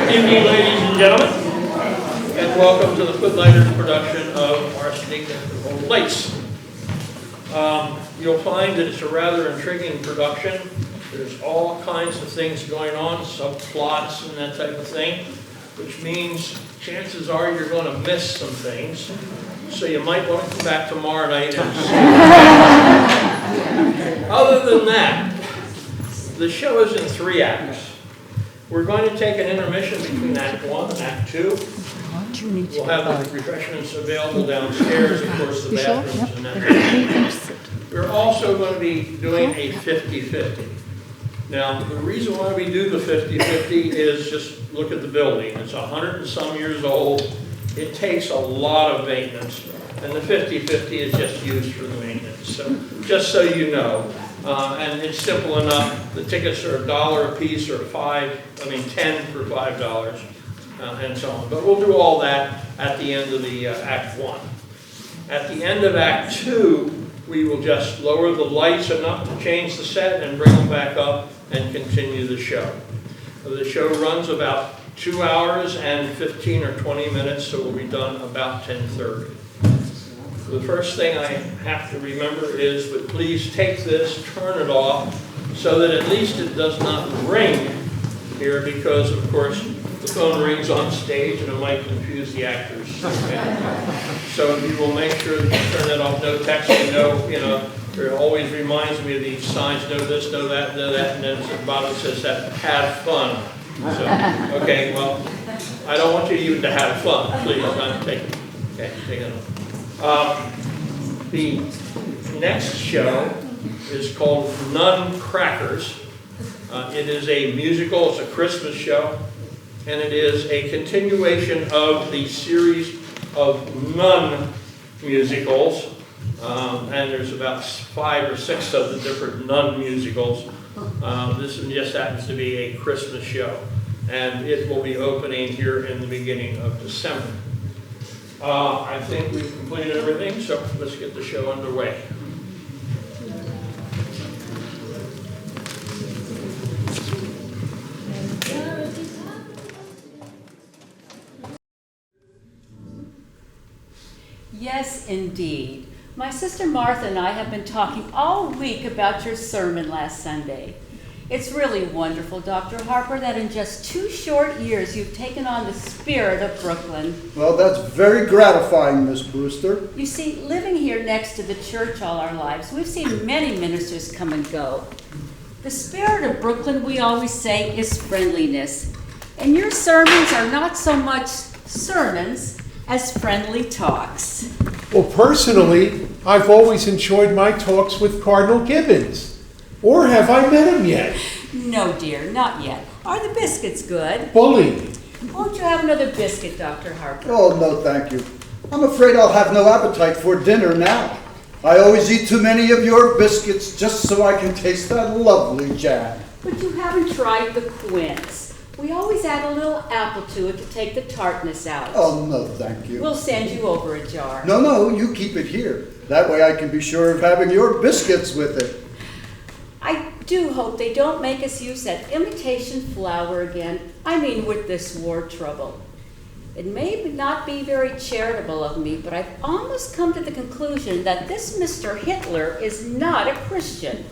Good evening, ladies and gentlemen, and welcome to the Footlighters production of Arsenic and Old Lace. You'll find that it's a rather intriguing production. There's all kinds of things going on, subplots and that type of thing, which means chances are you're going to miss some things. So you might want to come back tomorrow night and see. Other than that, the show is in 3 acts. We're going to take an intermission between Act 1 and Act 2. We'll have the refreshments available downstairs, of course, the bathrooms and that. We're also going to be doing a 50-50. Now, the reason why we do the 50-50 is just look at the building. It's 100 and some years old. It takes a lot of maintenance, and the 50-50 is just used for the maintenance. So, just so you know. And it's simple enough. The tickets are $1 a piece, or 10 for $5, and so on. But we'll do all that at the end of the Act 1. At the end of Act 2, we will just lower the lights enough to change the set and bring them back up and continue the show. The show runs about 2 hours and 15 or 20 minutes, so we'll be done about 10:30. The first thing I have to remember is, but please take this, turn it off, so that at least it does not ring here, because of course the phone rings on stage and it might confuse the actors. Okay? So you will make sure that you turn that off. No texting, it always reminds me of these signs, no this, no that, and then at the bottom it says that, have fun. So, okay, well, I don't want you even to have fun. Please, take it off. The next show is called Nun-Crackers. It is a musical, it's a Christmas show, and it is a continuation of the series of nun musicals. And there's about 5 or 6 of the different nun musicals. This one just happens to be a Christmas show, and it will be opening here in the beginning of December. I think we've completed everything, so let's get the show underway. Yes, indeed. My sister Martha and I have been talking all week about your sermon last Sunday. It's really wonderful, Dr. Harper, that in just 2 short years you've taken on the spirit of Brooklyn. Well, that's very gratifying, Miss Brewster. You see, living here next to the church all our lives, we've seen many ministers come and go. The spirit of Brooklyn, we always say, is friendliness. And your sermons are not so much sermons as friendly talks. Well, personally, I've always enjoyed my talks with Cardinal Gibbons. Or have I met him yet? No, dear, not yet. Are the biscuits good? Bully. Won't you have another biscuit, Dr. Harper? Oh, no, thank you. I'm afraid I'll have no appetite for dinner now. I always eat too many of your biscuits just so I can taste that lovely jam. But you haven't tried the quince. We always add a little apple to it to take the tartness out. Oh, no, thank you. We'll send you over a jar. No, you keep it here. That way I can be sure of having your biscuits with it. I do hope they don't make us use that imitation flour again. I mean, with this war trouble. It may not be very charitable of me, but I've almost come to the conclusion that this Mr. Hitler is not a Christian.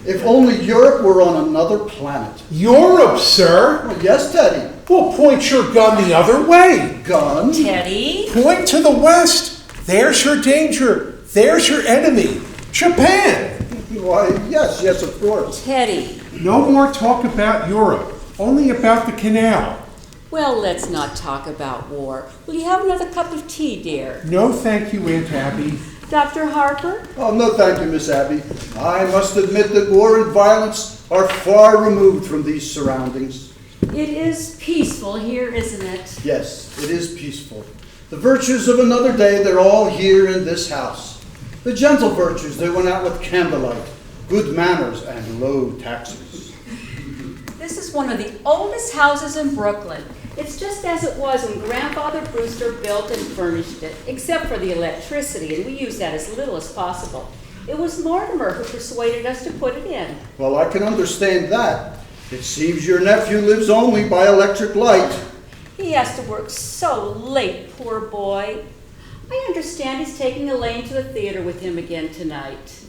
If only Europe were on another planet. Europe, sir? Well, yes, Teddy. Well, point your gun the other way. Gun? Teddy? Point to the west. There's your danger. There's your enemy. Japan. Why, yes, of course. Teddy. No more talk about Europe. Only about the canal. Well, let's not talk about war. Will you have another cup of tea, dear? No, thank you, Aunt Abby. Dr. Harper? Oh, no, thank you, Miss Abby. I must admit that war and violence are far removed from these surroundings. It is peaceful here, isn't it? Yes, it is peaceful. The virtues of another day, they're all here in this house. The gentle virtues, they went out with candlelight, good manners, and low taxes. This is one of the oldest houses in Brooklyn. It's just as it was when Grandfather Brewster built and furnished it, except for the electricity, and we use that as little as possible. It was Mortimer who persuaded us to put it in. Well, I can understand that. It seems your nephew lives only by electric light. He has to work so late, poor boy. I understand he's taking Elaine to the theater with him again tonight.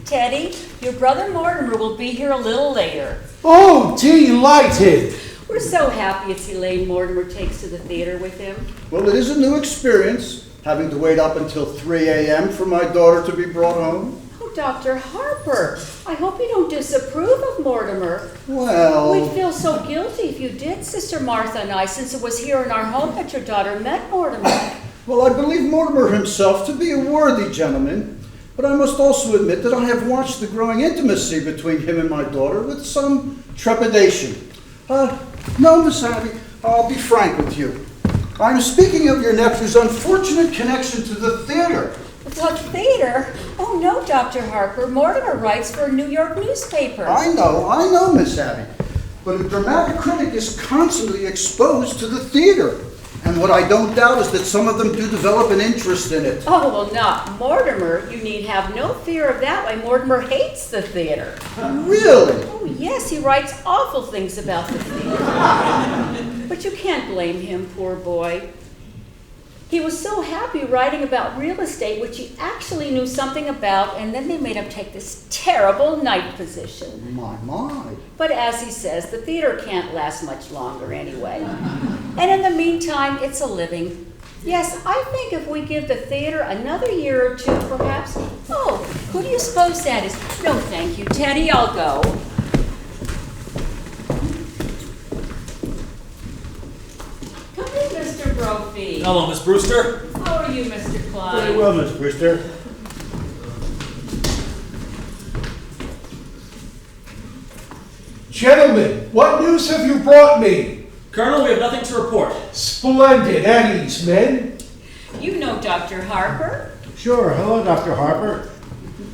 Teddy, your brother Mortimer will be here a little later. Oh, delighted! We're so happy it's Elaine Mortimer takes to the theater with him. Well, it is a new experience, having to wait up until 3 a.m. for my daughter to be brought home. Oh, Dr. Harper, I hope you don't disapprove of Mortimer. Well... We'd feel so guilty if you did, Sister Martha and I, since it was here in our home that your daughter met Mortimer. Well, I believe Mortimer himself to be a worthy gentleman, but I must also admit that I have watched the growing intimacy between him and my daughter with some trepidation. No, Miss Abby, I'll be frank with you. I'm speaking of your nephew's unfortunate connection to the theater. The theater? Oh, no, Dr. Harper. Mortimer writes for a New York newspaper. I know, Miss Abby. But a dramatic critic is constantly exposed to the theater. And what I don't doubt is that some of them do develop an interest in it. Oh, well, not Mortimer. You need have no fear of that. Why, Mortimer hates the theater. Really? Oh, yes, he writes awful things about the theater. But you can't blame him, poor boy. He was so happy writing about real estate, which he actually knew something about, and then they made him take this terrible night position. My. But as he says, the theater can't last much longer anyway. And in the meantime, it's a living. Yes, I think if we give the theater another year or two, perhaps... Oh, who do you suppose that is? No, thank you, Teddy, I'll go. Come in, Mr. Brophy. Hello, Miss Brewster. How are you, Mr. Klein? Very well, Miss Brewster. Gentlemen, what news have you brought me? Colonel, we have nothing to report. Splendid. At ease, men. You know Dr. Harper? Sure. Hello, Dr. Harper.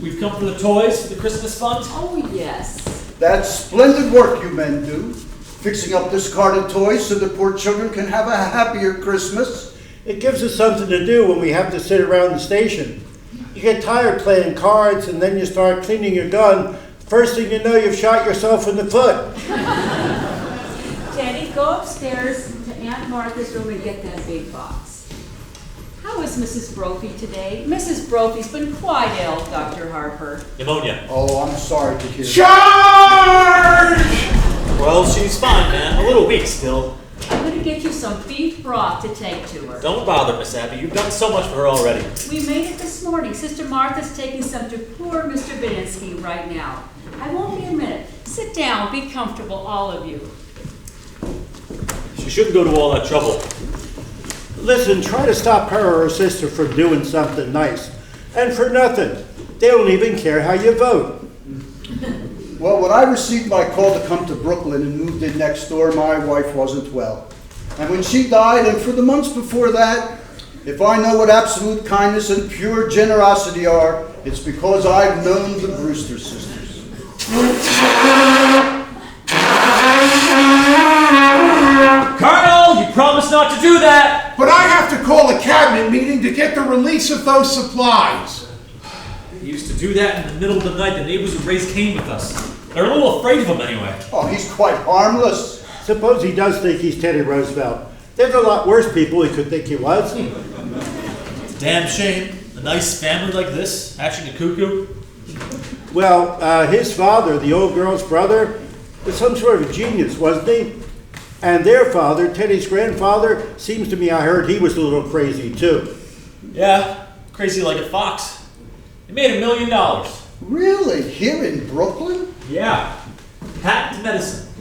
We've come for the toys for the Christmas fund. Oh, yes. That's splendid work you men do. Fixing up discarded toys so the poor children can have a happier Christmas. It gives us something to do when we have to sit around the station. You get tired playing cards and then you start cleaning your gun. First thing you know, you've shot yourself in the foot. Teddy, go upstairs to Aunt Martha's room and get that big box. How is Mrs. Brophy today? Mrs. Brophy's been quite ill, Dr. Harper. Pneumonia. Oh, I'm sorry to hear. Charge! Well, she's fine, man. A little weak still. I'm going to get you some beef broth to take to her. Don't bother, Miss Abby. You've done so much for her already. We made it this morning. Sister Martha's taking some to poor Mr. Bininsky right now. I won't be a minute. Sit down. Be comfortable, all of you. She shouldn't go to all that trouble. Listen, try to stop her or her sister from doing something nice. And for nothing. They don't even care how you vote. Well, when I received my call to come to Brooklyn and moved in next door, my wife wasn't well. And when she died, and for the months before that, if I know what absolute kindness and pure generosity are, it's because I've known the Brewster sisters. Colonel, you promised not to do that! But I have to call a cabinet meeting to get the release of those supplies. He used to do that in the middle of the night. The neighbors would raise Cain with us. They're a little afraid of him anyway. Oh, he's quite harmless. Suppose he does think he's Teddy Roosevelt. There's a lot worse people he could think he was. It's a damn shame. A nice family like this, hatching a cuckoo. Well, his father, the old girl's brother, was some sort of a genius, wasn't he? And their father, Teddy's grandfather, seems to me I heard he was a little crazy too. Yeah, crazy like a fox. He made $1 million. Really? Here in Brooklyn? Yeah. Patent medicine.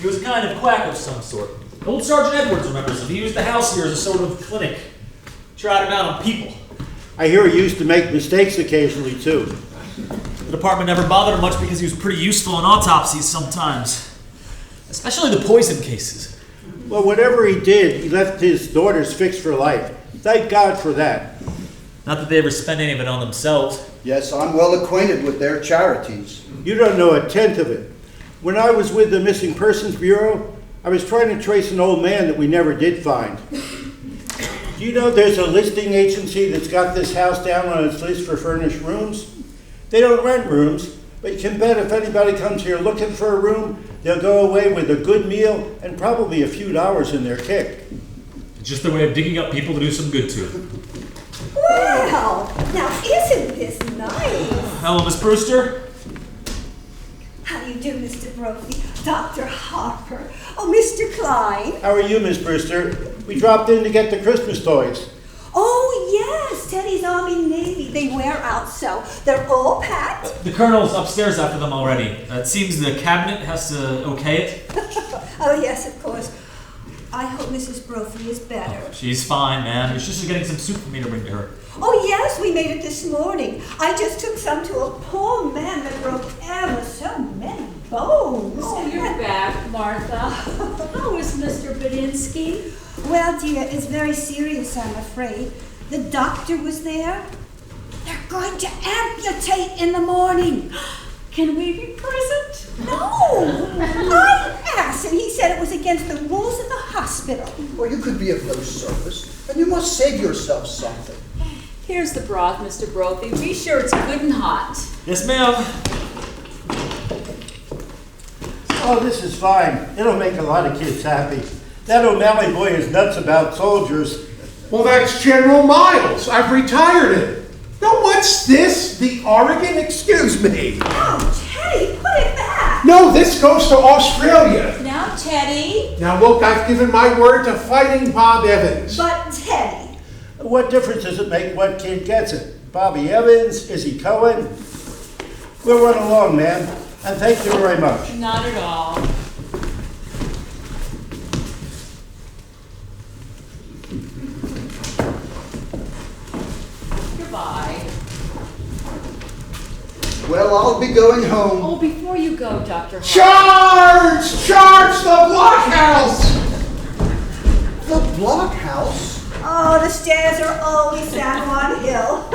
He was a kind of quack of some sort. Old Sergeant Edwards remembers him. He used the house here as a sort of clinic. Tried him out on people. I hear he used to make mistakes occasionally too. The department never bothered him much because he was pretty useful in autopsies sometimes. Especially the poison cases. Well, whatever he did, he left his daughters fixed for life. Thank God for that. Not that they ever spent any of it on themselves. Yes, I'm well acquainted with their charities. You don't know a tenth of it. When I was with the Missing Persons Bureau, I was trying to trace an old man that we never did find. Do you know there's a listing agency that's got this house down on its list for furnished rooms? They don't rent rooms. But you can bet if anybody comes here looking for a room, they'll go away with a good meal and probably a few dollars in their kick. Just a way of digging up people to do some good to. Well, now isn't this nice? Hello, Miss Brewster. How do you do, Mr. Brophy? Dr. Harper. Oh, Mr. Klein. How are you, Miss Brewster? We dropped in to get the Christmas toys. Oh, yes, Teddy's Army Navy. They wear out so. They're all packed. The Colonel's upstairs after them already. It seems the cabinet has to okay it. Oh, yes, of course. I hope Mrs. Brophy is better. She's fine, man. She's just getting some soup for me to bring to her. Oh, yes, we made it this morning. I just took some to a poor man that broke ever so many bones. Oh, you're back, Martha. How is Mr. Bedinsky? Well, dear, it's very serious, I'm afraid. The doctor was there. They're going to amputate in the morning. Can we be present? No! I asked, and he said it was against the rules of the hospital. Well, you could be of no service, and you must save yourself something. Here's the broth, Mr. Brophy. Be sure it's good and hot. Yes, ma'am. Oh, this is fine. It'll make a lot of kids happy. That O'Malley boy is nuts about soldiers. Well, that's General Miles. I've retired him. Now, what's this? The Oregon? Excuse me. Oh, Teddy, put it back. No, this goes to Australia. Now, Teddy. Now, look, I've given my word to Fighting Bob Evans. But, Teddy. What difference does it make what kid gets it? Bobby Evans? Izzy Cohen? We'll run along, ma'am. And thank you very much. Not at all. Goodbye. Well, I'll be going home. Oh, before you go, Dr. Harper. Charge! Charge the blockhouse! The blockhouse? Oh, the stairs are always San Juan Hill.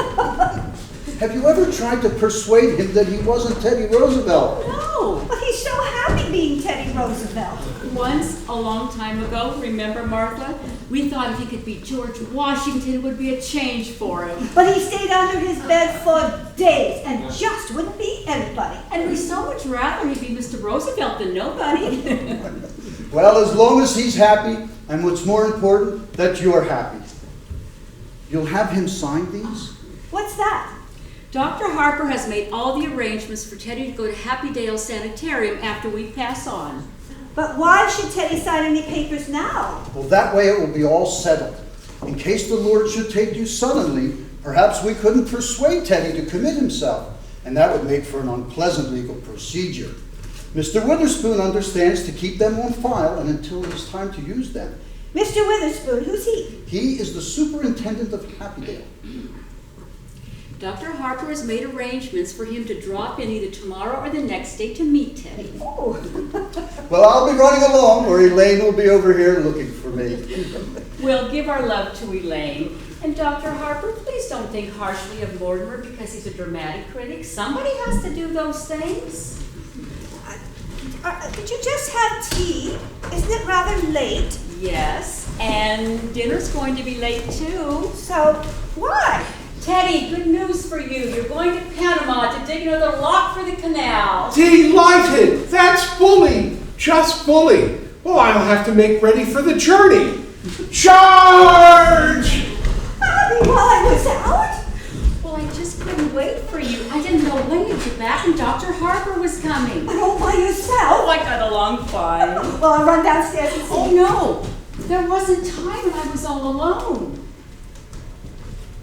Have you ever tried to persuade him that he wasn't Teddy Roosevelt? No. But he's so happy being Teddy Roosevelt. Once, a long time ago, remember, Martha? We thought if he could be George Washington, it would be a change for him. But he stayed under his bed for days and just wouldn't be anybody. And we'd so much rather he be Mr. Roosevelt than nobody. Well, as long as he's happy, and what's more important, that you're happy. You'll have him sign these? What's that? Dr. Harper has made all the arrangements for Teddy to go to Happy Dale Sanitarium after we pass on. But why should Teddy sign any papers now? Well, that way it will be all settled. In case the Lord should take you suddenly, perhaps we couldn't persuade Teddy to commit himself, and that would make for an unpleasant legal procedure. Mr. Witherspoon understands to keep them on file and until it is time to use them. Mr. Witherspoon, who's he? He is the superintendent of Happydale. Dr. Harper has made arrangements for him to drop in either tomorrow or the next day to meet Teddy. Oh. Well, I'll be running along, or Elaine will be over here looking for me. We'll give our love to Elaine. And Dr. Harper, please don't think harshly of Mortimer because he's a dramatic critic. Somebody has to do those things. Did you just have tea? Isn't it rather late? Yes, and dinner's going to be late too. So, why? Teddy, good news for you. You're going to Panama to dig another lock for the canal. Delighted! That's bully! Just bully! Well, I'll have to make ready for the journey. Charge! Bobby, while I was out? Well, I just couldn't wait for you. I didn't know when you'd get back and Dr. Harper was coming. All by yourself? Oh, I got along fine. Well, I'll run downstairs and see. Oh, no. There wasn't time and I was all alone.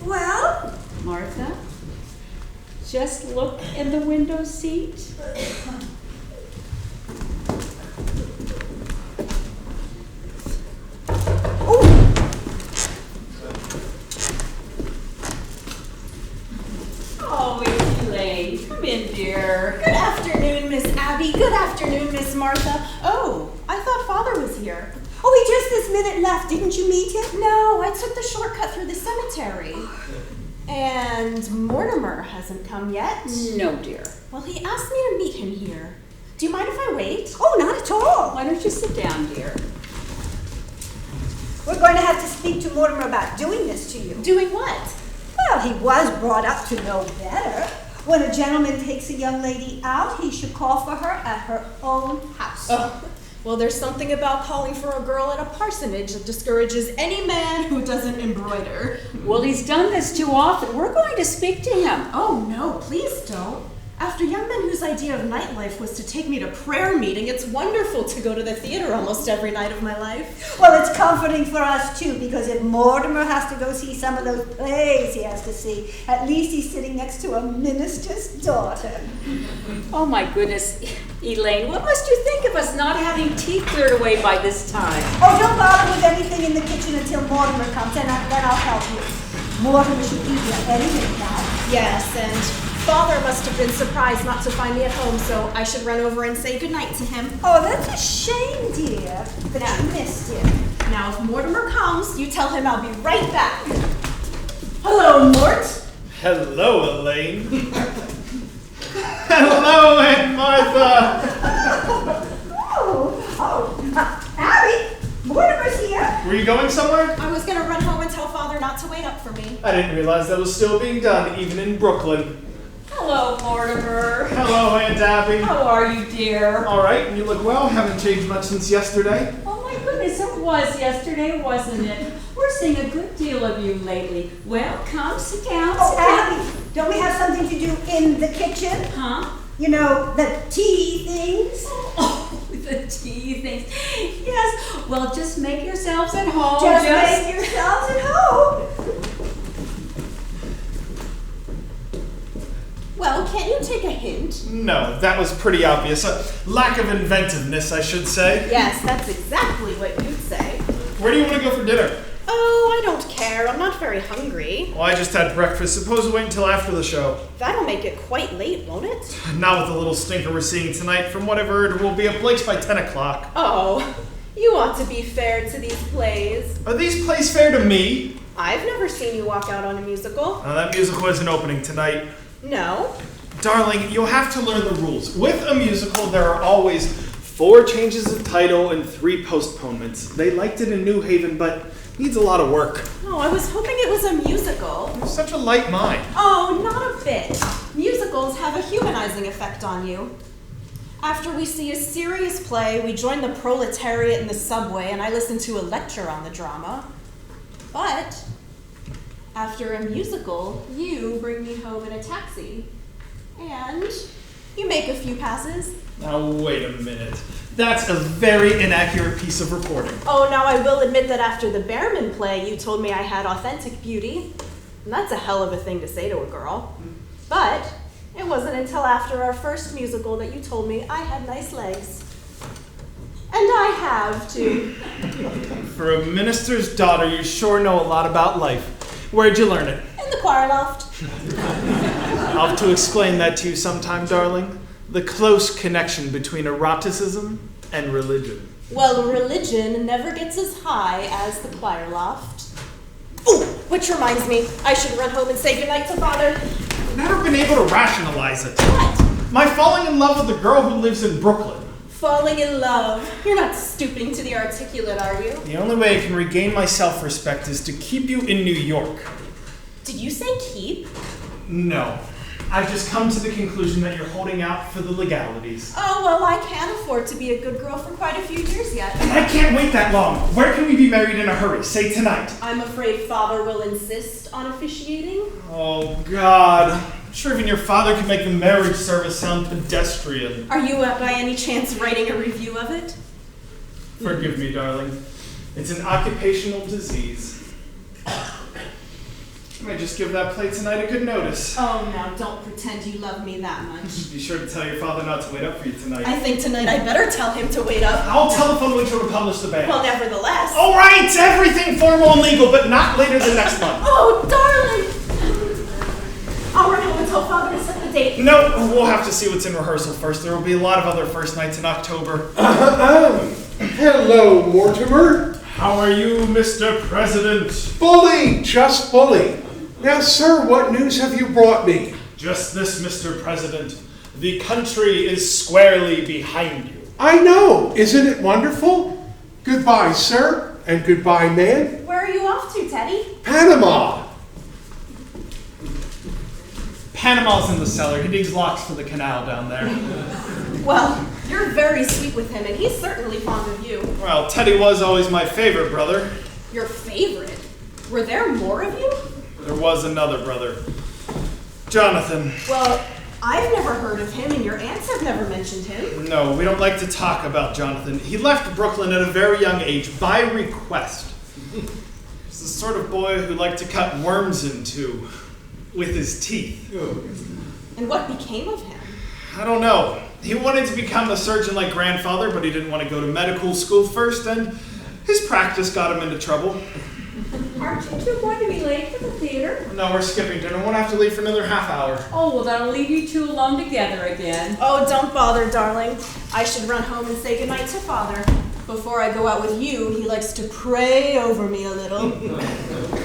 Well? Martha, just look in the window seat. Oh, it's Elaine. Come in, dear. Good afternoon, Miss Abby. Good afternoon, Miss Martha. Oh, I thought Father was here. Oh, he just this minute left. Didn't you meet him? No, I took the shortcut through the cemetery. And Mortimer hasn't come yet. No, dear. Well, he asked me to meet him here. Do you mind if I wait? Oh, not at all. Why don't you sit down, dear? We're going to have to speak to Mortimer about doing this to you. Doing what? Well, he was brought up to know better. When a gentleman takes a young lady out, he should call for her at her own house. Oh, well, there's something about calling for a girl at a parsonage that discourages any man who doesn't embroider. Well, he's done this too often. We're going to speak to him. Oh, no, please don't. After young men whose idea of nightlife was to take me to prayer meeting, it's wonderful to go to the theater almost every night of my life. Well, it's comforting for us, too, because if Mortimer has to go see some of those plays he has to see, at least he's sitting next to a minister's daughter. Oh my goodness, Elaine, what must you think of us not having tea cleared away by this time? Oh, don't bother with anything in the kitchen until Mortimer comes, and then I'll help you. Mortimer should be here any minute now. Yes, and Father must have been surprised not to find me at home, so I should run over and say goodnight to him. Oh, that's a shame, dear, that you missed him. Now, if Mortimer comes, you tell him I'll be right back. Hello, Mort. Hello, Elaine. Hello, Aunt Martha. Abby, Mortimer's here. Were you going somewhere? I was gonna run home and tell Father not to wait up for me. I didn't realize that was still being done, even in Brooklyn. Hello, Mortimer. Hello, Aunt Abby. How are you, dear? All right, you look well. Haven't changed much since yesterday. Oh my goodness, it was yesterday, wasn't it? We're seeing a good deal of you lately. Well, come, sit down, Oh, sit down. Abby, don't we have something to do in the kitchen? Huh? You know, the tea things. Oh, the tea things. Yes, well, just make yourselves at home. Just make yourselves at home. Well, can't you take a hint? No, that was pretty obvious. A lack of inventiveness, I should say. Yes, that's exactly what you'd say. Where do you want to go for dinner? Oh, I don't care. I'm not very hungry. Well, I just had breakfast. Suppose we wait until after the show. That'll make it quite late, won't it? Not with the little stinker we're seeing tonight. From what I've heard, we'll be at Blake's by 10 o'clock. Oh, you ought to be fair to these plays. Are these plays fair to me? I've never seen you walk out on a musical. That musical isn't opening tonight. No? Darling, you'll have to learn the rules. With a musical, there are always 4 changes of title and 3 postponements. They liked it in New Haven, but needs a lot of work. Oh, I was hoping it was a musical. You're such a light mind. Oh, not a bit. Musicals have a humanizing effect on you. After we see a serious play, we join the proletariat in the subway and I listen to a lecture on the drama. But after a musical, you bring me home in a taxi. And you make a few passes. Now, wait a minute. That's a very inaccurate piece of reporting. Oh, now I will admit that after the Berwyn play, you told me I had authentic beauty. And that's a hell of a thing to say to a girl. But it wasn't until after our first musical that you told me I had nice legs. And I have, too. For a minister's daughter, you sure know a lot about life. Where'd you learn it? In the choir loft. I'll have to explain that to you sometime, darling. The close connection between eroticism and religion. Well, religion never gets as high as the choir loft. Oh, which reminds me, I should run home and say goodnight to Father. I've never been able to rationalize it. What? My falling in love with the girl who lives in Brooklyn. Falling in love. You're not stooping to the articulate, are you? The only way I can regain my self-respect is to keep you in New York. Did you say keep? No. I've just come to the conclusion that you're holding out for the legalities. Oh, well, I can't afford to be a good girl for quite a few years yet. I can't wait that long. Where can we be married in a hurry? Say tonight. I'm afraid Father will insist on officiating. Oh, God. I'm sure even your father can make the marriage service sound pedestrian. Are you, by any chance, writing a review of it? Forgive me, darling. It's an occupational disease. I might just give that play tonight a good notice. Oh, now don't pretend you love me that much. Be sure to tell your father not to wait up for you tonight. I think tonight I better tell him to wait up. I'll telephone Winter to publish the ban. Well, nevertheless. All right, everything formal and legal, but not later than next month. Oh, darling! I'll run home and tell Father to set the date. No, we'll have to see what's in rehearsal first. There will be a lot of other first nights in October. Hello, Mortimer. How are you, Mr. President? Bully, just bully. Now, sir, what news have you brought me? Just this, Mr. President. The country is squarely behind you. I know. Isn't it wonderful? Goodbye, sir, and goodbye, man. Where are you off to, Teddy? Panama. Panama's in the cellar. He digs locks for the canal down there. Well, you're very sweet with him, and he's certainly fond of you. Well, Teddy was always my favorite brother. Your favorite? Were there more of you? There was another brother. Jonathan. Well, I've never heard of him, and your aunts have never mentioned him. No, we don't like to talk about Jonathan. He left Brooklyn at a very young age, by request. He's the sort of boy who liked to cut worms into with his teeth. And what became of him? I don't know. He wanted to become a surgeon like grandfather, but he didn't want to go to medical school first, and his practice got him into trouble. Aren't you two going to be late for the theater? No, we're skipping dinner. We'll have to leave for another half hour. Oh, well, that'll leave you two alone together again. Oh, don't bother, darling. I should run home and say goodnight to Father. Before I go out with you, he likes to pray over me a little.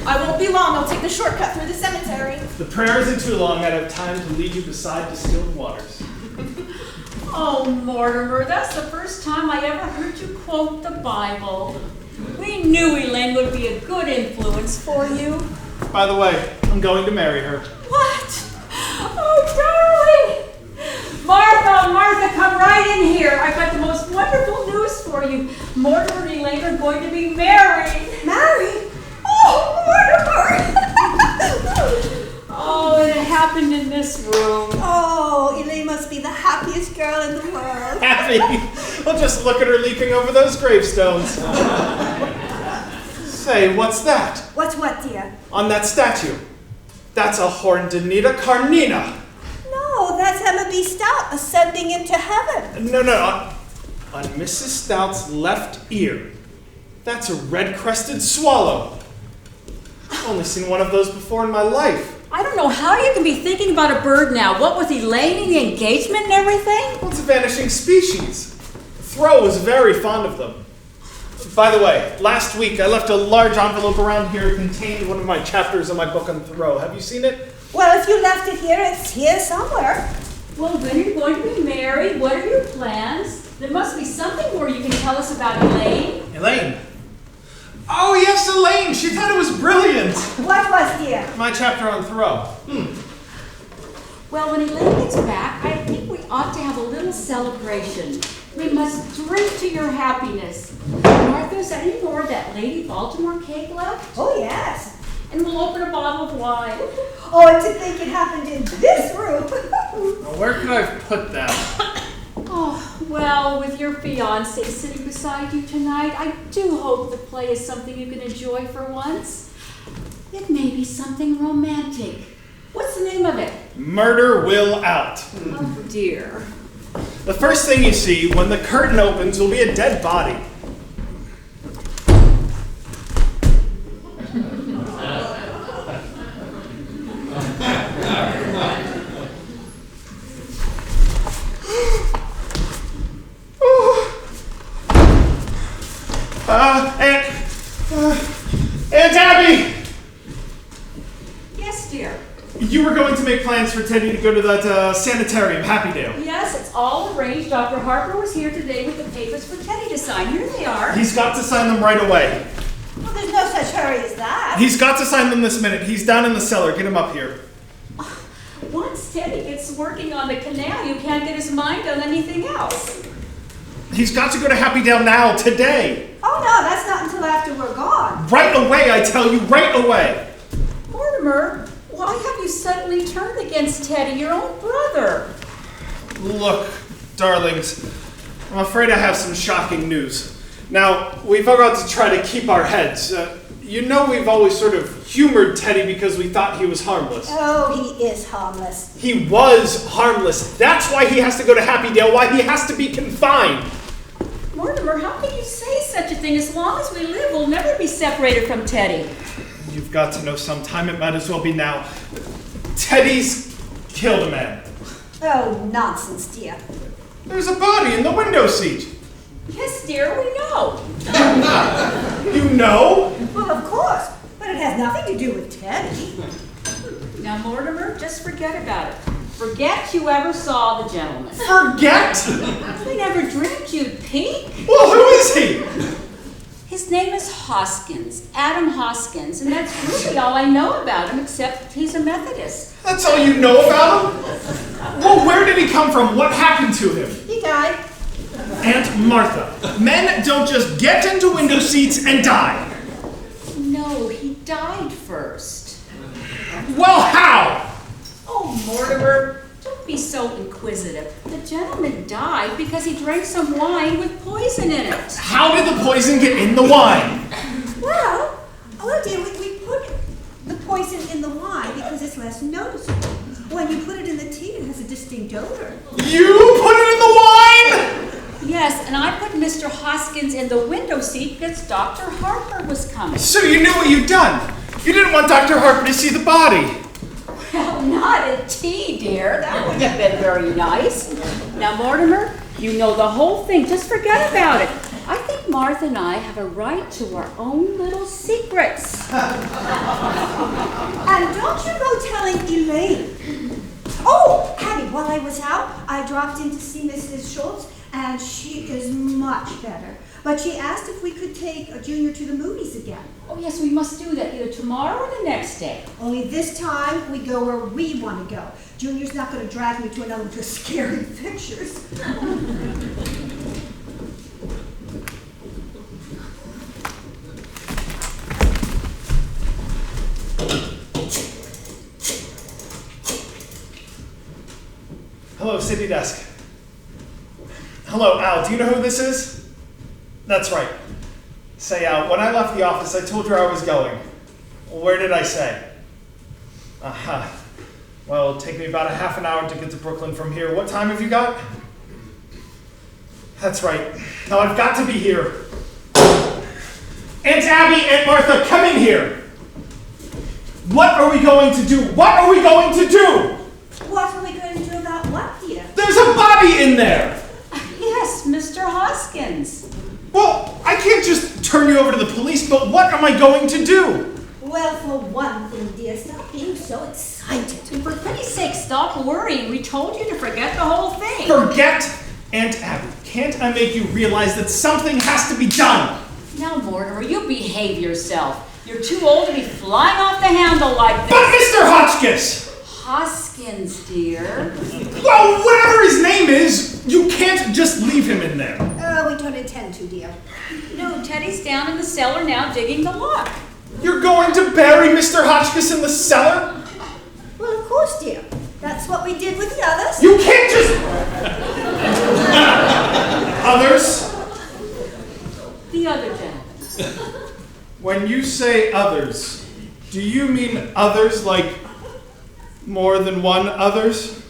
I won't be long. I'll take the shortcut through the cemetery. The prayer isn't too long. I'd have time to lead you beside distilled waters. Oh, Mortimer, that's the first time I ever heard you quote the Bible. We knew Elaine would be a good influence for you. By the way, I'm going to marry her. What? Oh, darling! Martha, come right in here. I've got the most wonderful news for you. Mortimer and Elaine are going to be married. Married? Oh, Mortimer! Oh, and it happened in this room. Oh, Elaine must be the happiest girl in the world. Happy. Well, just look at her leaping over those gravestones. Say, what's that? What's what, dear? On that statue. That's a Horndenita Carnina. No, that's Emma B. Stout ascending into heaven. No. On Mrs. Stout's left ear. That's a red-crested swallow. I've only seen one of those before in my life. I don't know how you can be thinking about a bird now. What with Elaine and the engagement and everything? Well, it's a vanishing species. Thoreau was very fond of them. By the way, last week I left a large envelope around here that contained one of my chapters of my book on Thoreau. Have you seen it? Well, if you left it here, it's here somewhere. Well, when are you going to be married? What are your plans? There must be something more you can tell us about Elaine. Elaine. Oh, yes, Elaine. She thought it was brilliant. What was, dear? My chapter on Thoreau. Well, when Elaine gets back, I think we ought to have a little celebration. We must drink to your happiness. Martha, is there any more of that Lady Baltimore cake left? Oh, yes. And we'll open a bottle of wine. Oh, and to think it happened in this room. Now, where could I have put that? Oh, well, with your fiancé sitting beside you tonight, I do hope the play is something you can enjoy for once. It may be something romantic. What's the name of it? Murder Will Out. Oh, dear. The first thing you see when the curtain opens will be a dead body. Aunt Abby! Yes, dear. You were going to make plans for Teddy to go to that sanitarium, Happydale. Yes, it's all arranged. Dr. Harper was here today with the papers for Teddy to sign. Here they are. He's got to sign them right away. Well, there's no such hurry as that. He's got to sign them this minute. He's down in the cellar. Get him up here. Once Teddy gets working on the canal, you can't get his mind on anything else. He's got to go to Happydale now, today. Oh, no, that's not until after we're gone. Right away, I tell you, right away. Mortimer, why have you suddenly turned against Teddy, your own brother? Look, darlings, I'm afraid I have some shocking news. Now, we've all got to try to keep our heads. You know we've always sort of humored Teddy because we thought he was harmless. Oh, he is harmless. He was harmless. That's why he has to go to Happydale, why he has to be confined. Mortimer, how can you say such a thing? As long as we live, we'll never be separated from Teddy. You've got to know sometime. It might as well be now. Teddy's killed a man. Oh, nonsense, dear. There's a body in the window seat. Yes, dear, we know. You know? Well, of course, but it has nothing to do with Teddy. Now, Mortimer, just forget about it. Forget you ever saw the gentleman. Forget? We never dreamed you'd peek. Well, who is he? His name is Hoskins, Adam Hoskins, and that's really all I know about him, except he's a Methodist. That's all you know about him? Well, where did he come from? What happened to him? He died. Aunt Martha, men don't just get into window seats and die. No, he died first. Well, how? Oh, Mortimer, don't be so inquisitive. The gentleman died because he drank some wine with poison in it. How did the poison get in the wine? Well, oh dear, we put the poison in the wine because it's less noticeable. When you put it in the tea, it has a distinct odor. You put it in the wine? Yes, and I put Mr. Hoskins in the window seat because Dr. Harper was coming. So you knew what you'd done. You didn't want Dr. Harper to see the body. Well, not at tea, dear. That wouldn't have been very nice. Now, Mortimer, you know the whole thing. Just forget about it. I think Martha and I have a right to our own little secrets. And don't you go telling Elaine. Oh, Abby, while I was out, I dropped in to see Mrs. Schultz, and she is much better. But she asked if we could take a Junior to the movies again. Oh, yes, we must do that either tomorrow or the next day. Only this time, we go where we want to go. Junior's not going to drag me to another one of those scary pictures. Hello, City Desk. Hello, Al, do you know who this is? That's right. Say, Al, when I left the office, I told you I was going. Where did I say? Aha. Well, it'll take me about a half an hour to get to Brooklyn from here. What time have you got? That's right. Now I've got to be here. Aunt Abby, Aunt Martha, come in here. What are we going to do? What are we going to do? What are we going to do about what, dear? There's a body in there. Yes, Mr. Hoskins. Well, I can't just turn you over to the police, but what am I going to do? Well, for one thing, dear, stop being so excited. And for pity's sake, stop worrying. We told you to forget the whole thing. Forget Aunt Abby. Can't I make you realize that something has to be done? Now, Mortimer, you behave yourself. You're too old to be flying off the handle like this. But Mr. Hotchkiss! Hoskins, dear. Well, whatever his name is, you can't just leave him in there. We don't intend to, dear. No, Teddy's down in the cellar now digging the lock. You're going to bury Mr. Hotchkiss in the cellar? Well, of course, dear. That's what we did with the others. You can't just... Others? The other gentleman. When you say others, do you mean others like more than one others?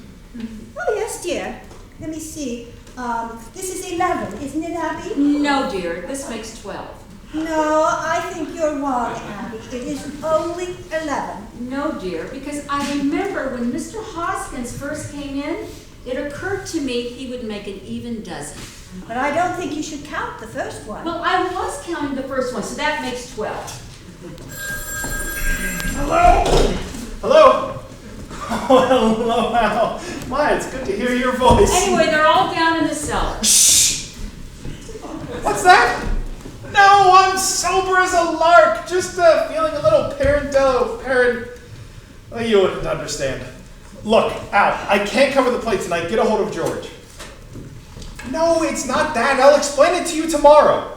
Oh, yes, dear. Let me see. This is 11, isn't it, Abby? No, dear. This makes 12. No, I think you're wrong, Abby. It is only 11. No, dear, because I remember when Mr. Hoskins first came in, it occurred to me he would make an even dozen. But I don't think you should count the first one. Well, I was counting the first one, so that makes 12. Hello? Hello? Oh, hello, Al. My, it's good to hear your voice. Anyway, they're all down in the cellar. Shh! What's that? No, I'm sober as a lark. Just feeling a little parent. Well, you wouldn't understand. Look, Al, I can't cover the plate tonight. Get a hold of George. No, it's not that. I'll explain it to you tomorrow.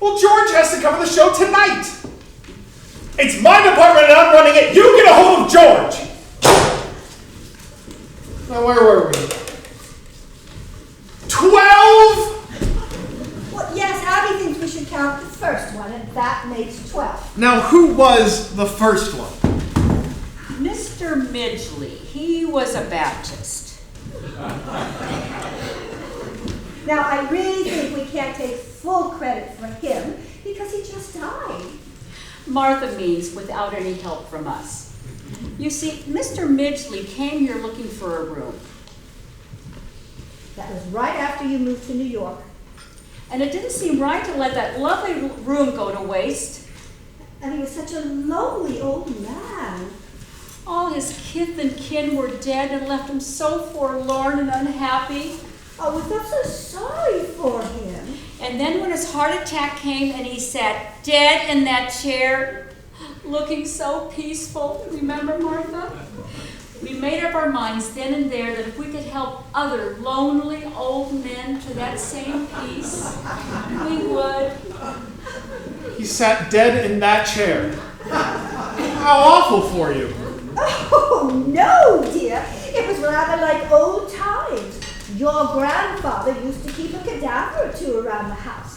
Well, George has to cover the show tonight. It's my department and I'm running it. You get a hold of George. Now, where were we? 12? Well, yes, Abby thinks we should count the first one, and that makes 12. Now, who was the first one? Mr. Midgley, he was a Baptist. Now, I really think we can't take full credit for him because he just died. Martha means without any help from us. You see, Mr. Midgley came here looking for a room. That was right after you moved to New York. And it didn't seem right to let that lovely room go to waste. And he was such a lonely old man. All his kith and kin were dead and left him so forlorn and unhappy. Oh, we felt so sorry for him. And then when his heart attack came and he sat dead in that chair, looking so peaceful, remember, Martha? We made up our minds then and there that if we could help other lonely old men to that same peace, we would. He sat dead in that chair. How awful for you. Oh, no, dear. It was rather like old times. Your grandfather used to keep a cadaver or two around the house.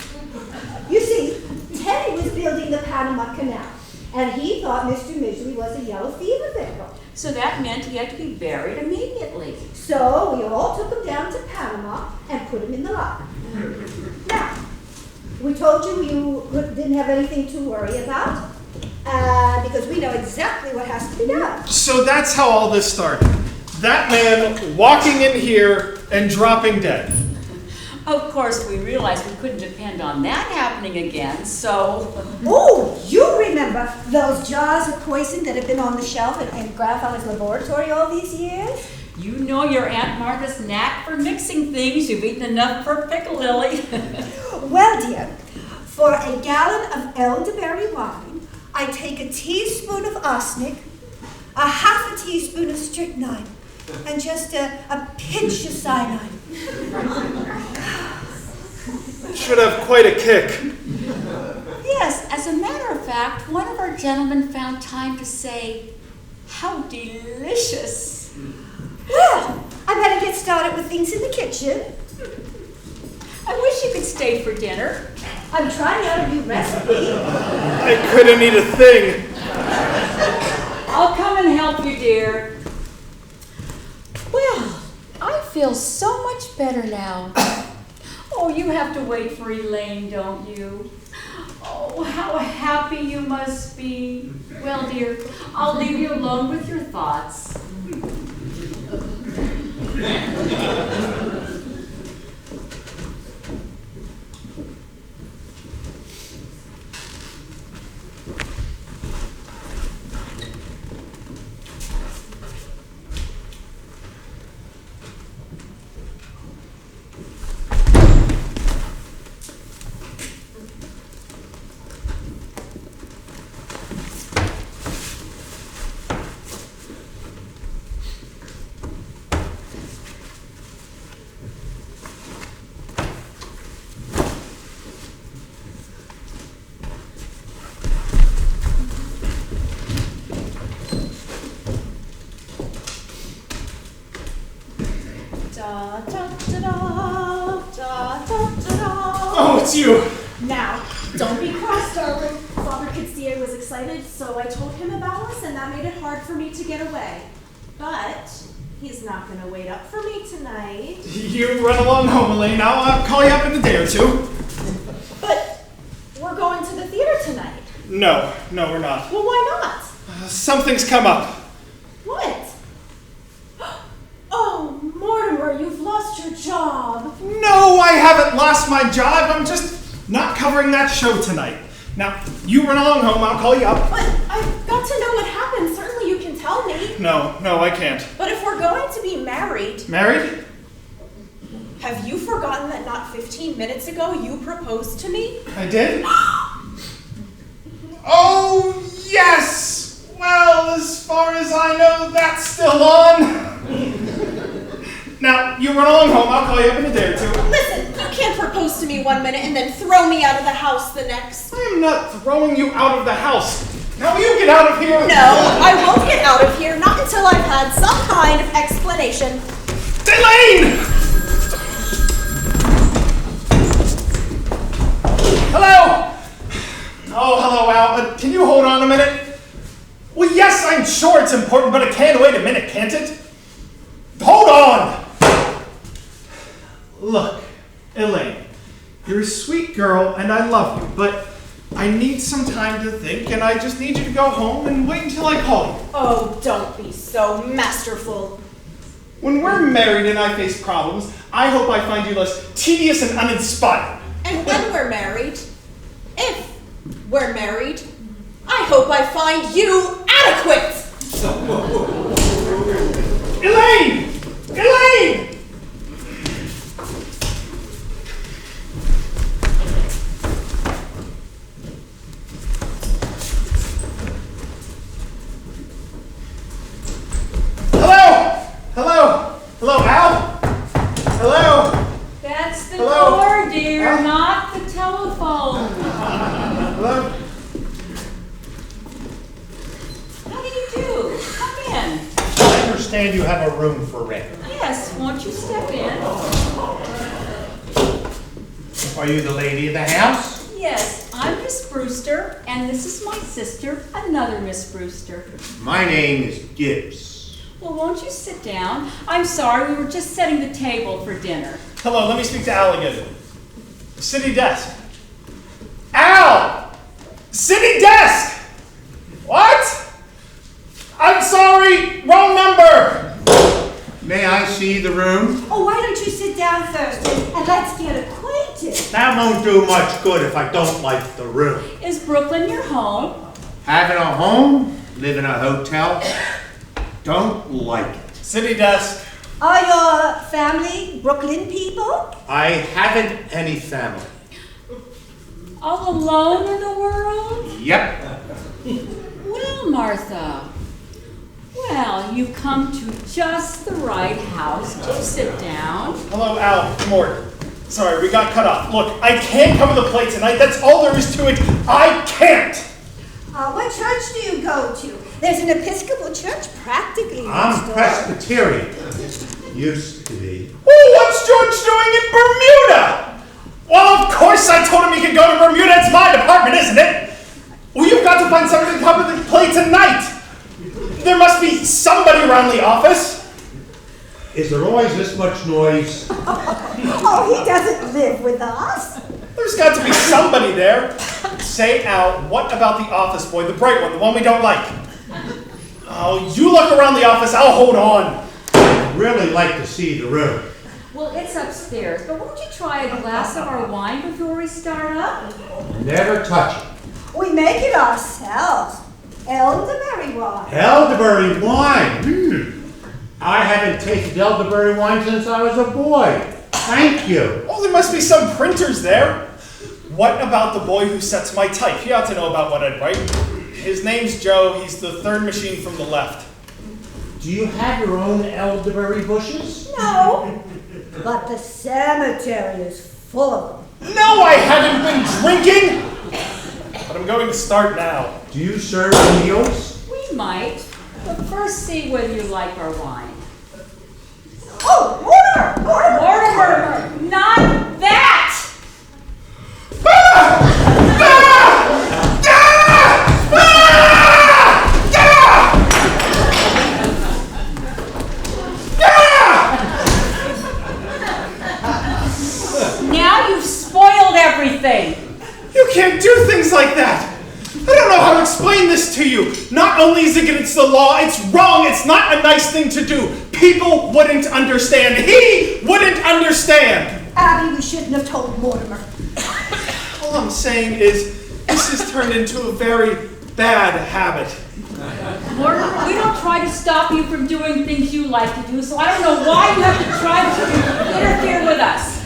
You see, Teddy was building the Panama Canal, and he thought Mr. Misery was a yellow fever victim. So that meant he had to be buried immediately. So we all took him down to Panama and put him in the locker. Now, we told you didn't have anything to worry about, because we know exactly what has to be done. So that's how all this started. That man walking in here and dropping dead. Of course, we realized we couldn't depend on that happening again, so... Oh, you remember those jars of poison that have been on the shelf in Grandfather's laboratory all these years? You know your Aunt Martha's knack for mixing things. You've eaten enough for pickle lily. Well, dear, for a gallon of elderberry wine, I take a teaspoon of arsenic, a half a teaspoon of strychnine, and just a pinch of cyanide. Should have quite a kick. Yes, as a matter of fact, one of our gentlemen found time to say, "How delicious." Well, I better get started with things in the kitchen. I wish you could stay for dinner. I'm trying out a new recipe. I couldn't eat a thing. I'll come and help you, dear. Well, I feel so much better now. Oh, you have to wait for Elaine, don't you? Oh, how happy you must be. Well, dear, I'll leave you alone with your thoughts. Oh, it's you. Now, don't be cross, darling. Father could see I was excited, so I told him about us, and that made it hard for me to get away. But he's not going to wait up for me tonight. You run along home, Elaine. I'll call you up in a day or two. But we're going to the theater tonight. No, we're not. Well, why not? Something's come up. What? Oh, Mortimer, you've lost your job. No, I haven't lost my job. I'm just not covering that show tonight. Now, you run along home. I'll call you up. But I've got to know what happened. Certainly you can tell me. No, I can't. But if we're going to be married... Married? Have you forgotten that not 15 minutes ago you proposed to me? I did? Oh, yes! Well, as far as I know, that's still on. Now, you run along home. I'll call you up in a day or two. Listen, you can't propose to me 1 minute and then throw me out of the house the next. I'm not throwing you out of the house. Now you get out of here. No, I won't get out of here, not until I've had some kind of explanation. Elaine! Hello? Oh, hello, Al. Can you hold on a minute? Well, yes, I'm sure it's important, but it can't wait a minute, can't it? Hold on! Look, Elaine, you're a sweet girl, and I love you, but I need some time to think, and I just need you to go home and wait until I call you. Oh, don't be so masterful. When we're married and I face problems, I hope I find you less tedious and uninspired. And when we're married, if we're married, I hope I find you adequate. Elaine! Elaine! telephone. Hello? How do you do? Come in. I understand you have a room for rent. Yes, won't you step in? Are you the lady of the house? Yes, I'm Miss Brewster, and this is my sister, another Miss Brewster. My name is Gibbs. Well, won't you sit down? I'm sorry, we were just setting the table for dinner. Hello, let me speak to Al again. City desk. Al! City desk! What? I'm sorry, wrong number! May I see the room? Oh, why don't you sit down first and let's get acquainted? That won't do much good if I don't like the room. Is Brooklyn your home? Having a home, live in a hotel, don't like it. City desk. Are your family Brooklyn people? I haven't any family. All alone in the world? Yep. Well, Martha. Well, you've come to just the right house. Do sit down. Hello, Al. Good morning. Sorry, we got cut off. Look, I can't cover the plate tonight. That's all there is to it. I can't. What church do you go to? There's an Episcopal church practically next I'm door. Presbyterian. Used to be. Oh, what's George doing in Bermuda? Well, of course I told him he could go to Bermuda. It's my department, isn't it? Well, you've got to find something to cover the plate tonight. There must be somebody around the office. Is there always this much noise? Oh, he doesn't live with us. There's got to be somebody there. Say, Al, what about the office boy, the bright one, the one we don't like? Oh, you look around the office, I'll hold on. I'd really like to see the room. Well, it's upstairs, but won't you try a glass of our wine before we start up? Never touch it. We make it ourselves. Elderberry wine. Elderberry wine. I haven't tasted elderberry wine since I was a boy. Thank you. Oh, there must be some printers there. What about the boy who sets my type? He ought to know about what I'd write. His name's Joe. He's the third machine from the left. Do you have your own elderberry bushes? No, but the cemetery is full of them. No, I haven't been drinking. But I'm going to start now. Do you serve meals? We might, but first see whether you like our wine. Oh, Mortimer! Mortimer, not that! Now you've spoiled everything. You can't do things like that. I don't know how to explain this to you. Not only is it against the law, it's wrong. It's not a nice thing to do. People wouldn't understand. He wouldn't understand. Abby, we shouldn't have told Mortimer. All I'm saying is this has turned into a very bad habit. Mortimer, we don't try to stop you from doing things you like to do, so I don't know why you have to try to interfere with us.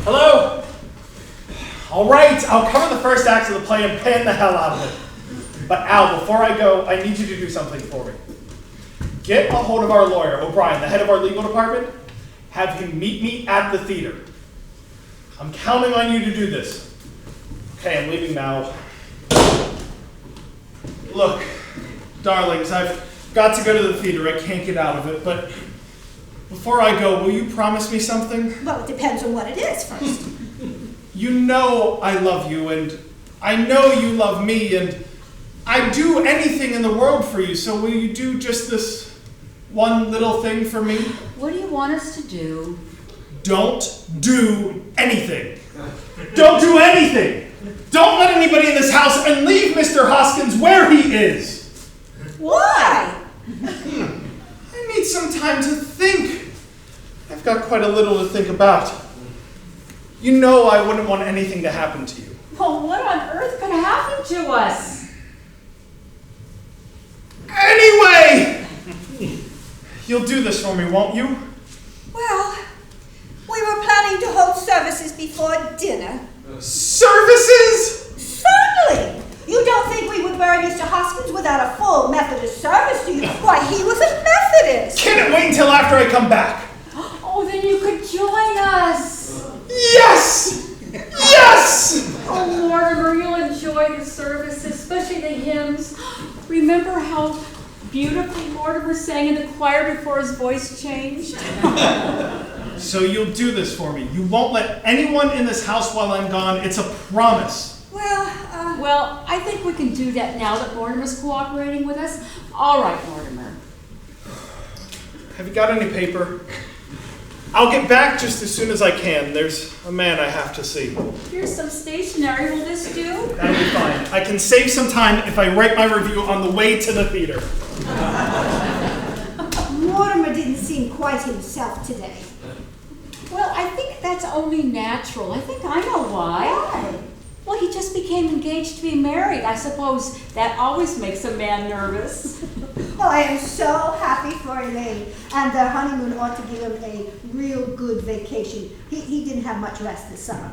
Hello? All right, I'll cover the first act of the play and pan the hell out of it. But Al, before I go, I need you to do something for me. Get a hold of our lawyer, O'Brien, the head of our legal department. Have him meet me at the theater. I'm counting on you to do this. Okay, I'm leaving now. Look, darlings, I've got to go to the theater. I can't get out of it, but before I go, will you promise me something? Well, it depends on what it is first. You know I love you, and I know you love me, and I'd do anything in the world for you, so will you do just this one little thing for me? What do you want us to do? Don't do anything. Don't do anything. Don't let anybody in this house, and leave Mr. Hoskins where he is. Why? I need some time to think. I've got quite a little to think about. You know I wouldn't want anything to happen to you. Well, what on earth could happen to us? Anyway! You'll do this for me, won't you? Well, we were planning to hold services before dinner. Services? Certainly! You don't think we would bury Mr. Hoskins without a full Methodist service, do you? Why, he was a Methodist! Can't it wait until after I come back? Oh, then you could join remember how beautifully Mortimer sang in the choir before his voice changed? So you'll do this for me. You won't let anyone in this house while I'm gone. It's a promise. Well, I think we can do that now that Mortimer's cooperating with us. All right, Mortimer. Have you got any paper? I'll get back just as soon as I can. There's a man I have to see. Here's some stationery. Will this do? That'll be fine. I can save some time if I write my review on the way to the theater. Mortimer didn't seem quite himself today. Well, I think that's only natural. I think I know why. Why? Well, he just became engaged to be married. I suppose that always makes a man nervous. Well, I am so happy for Elaine, and their honeymoon ought to give him a real good vacation. He didn't have much rest this summer.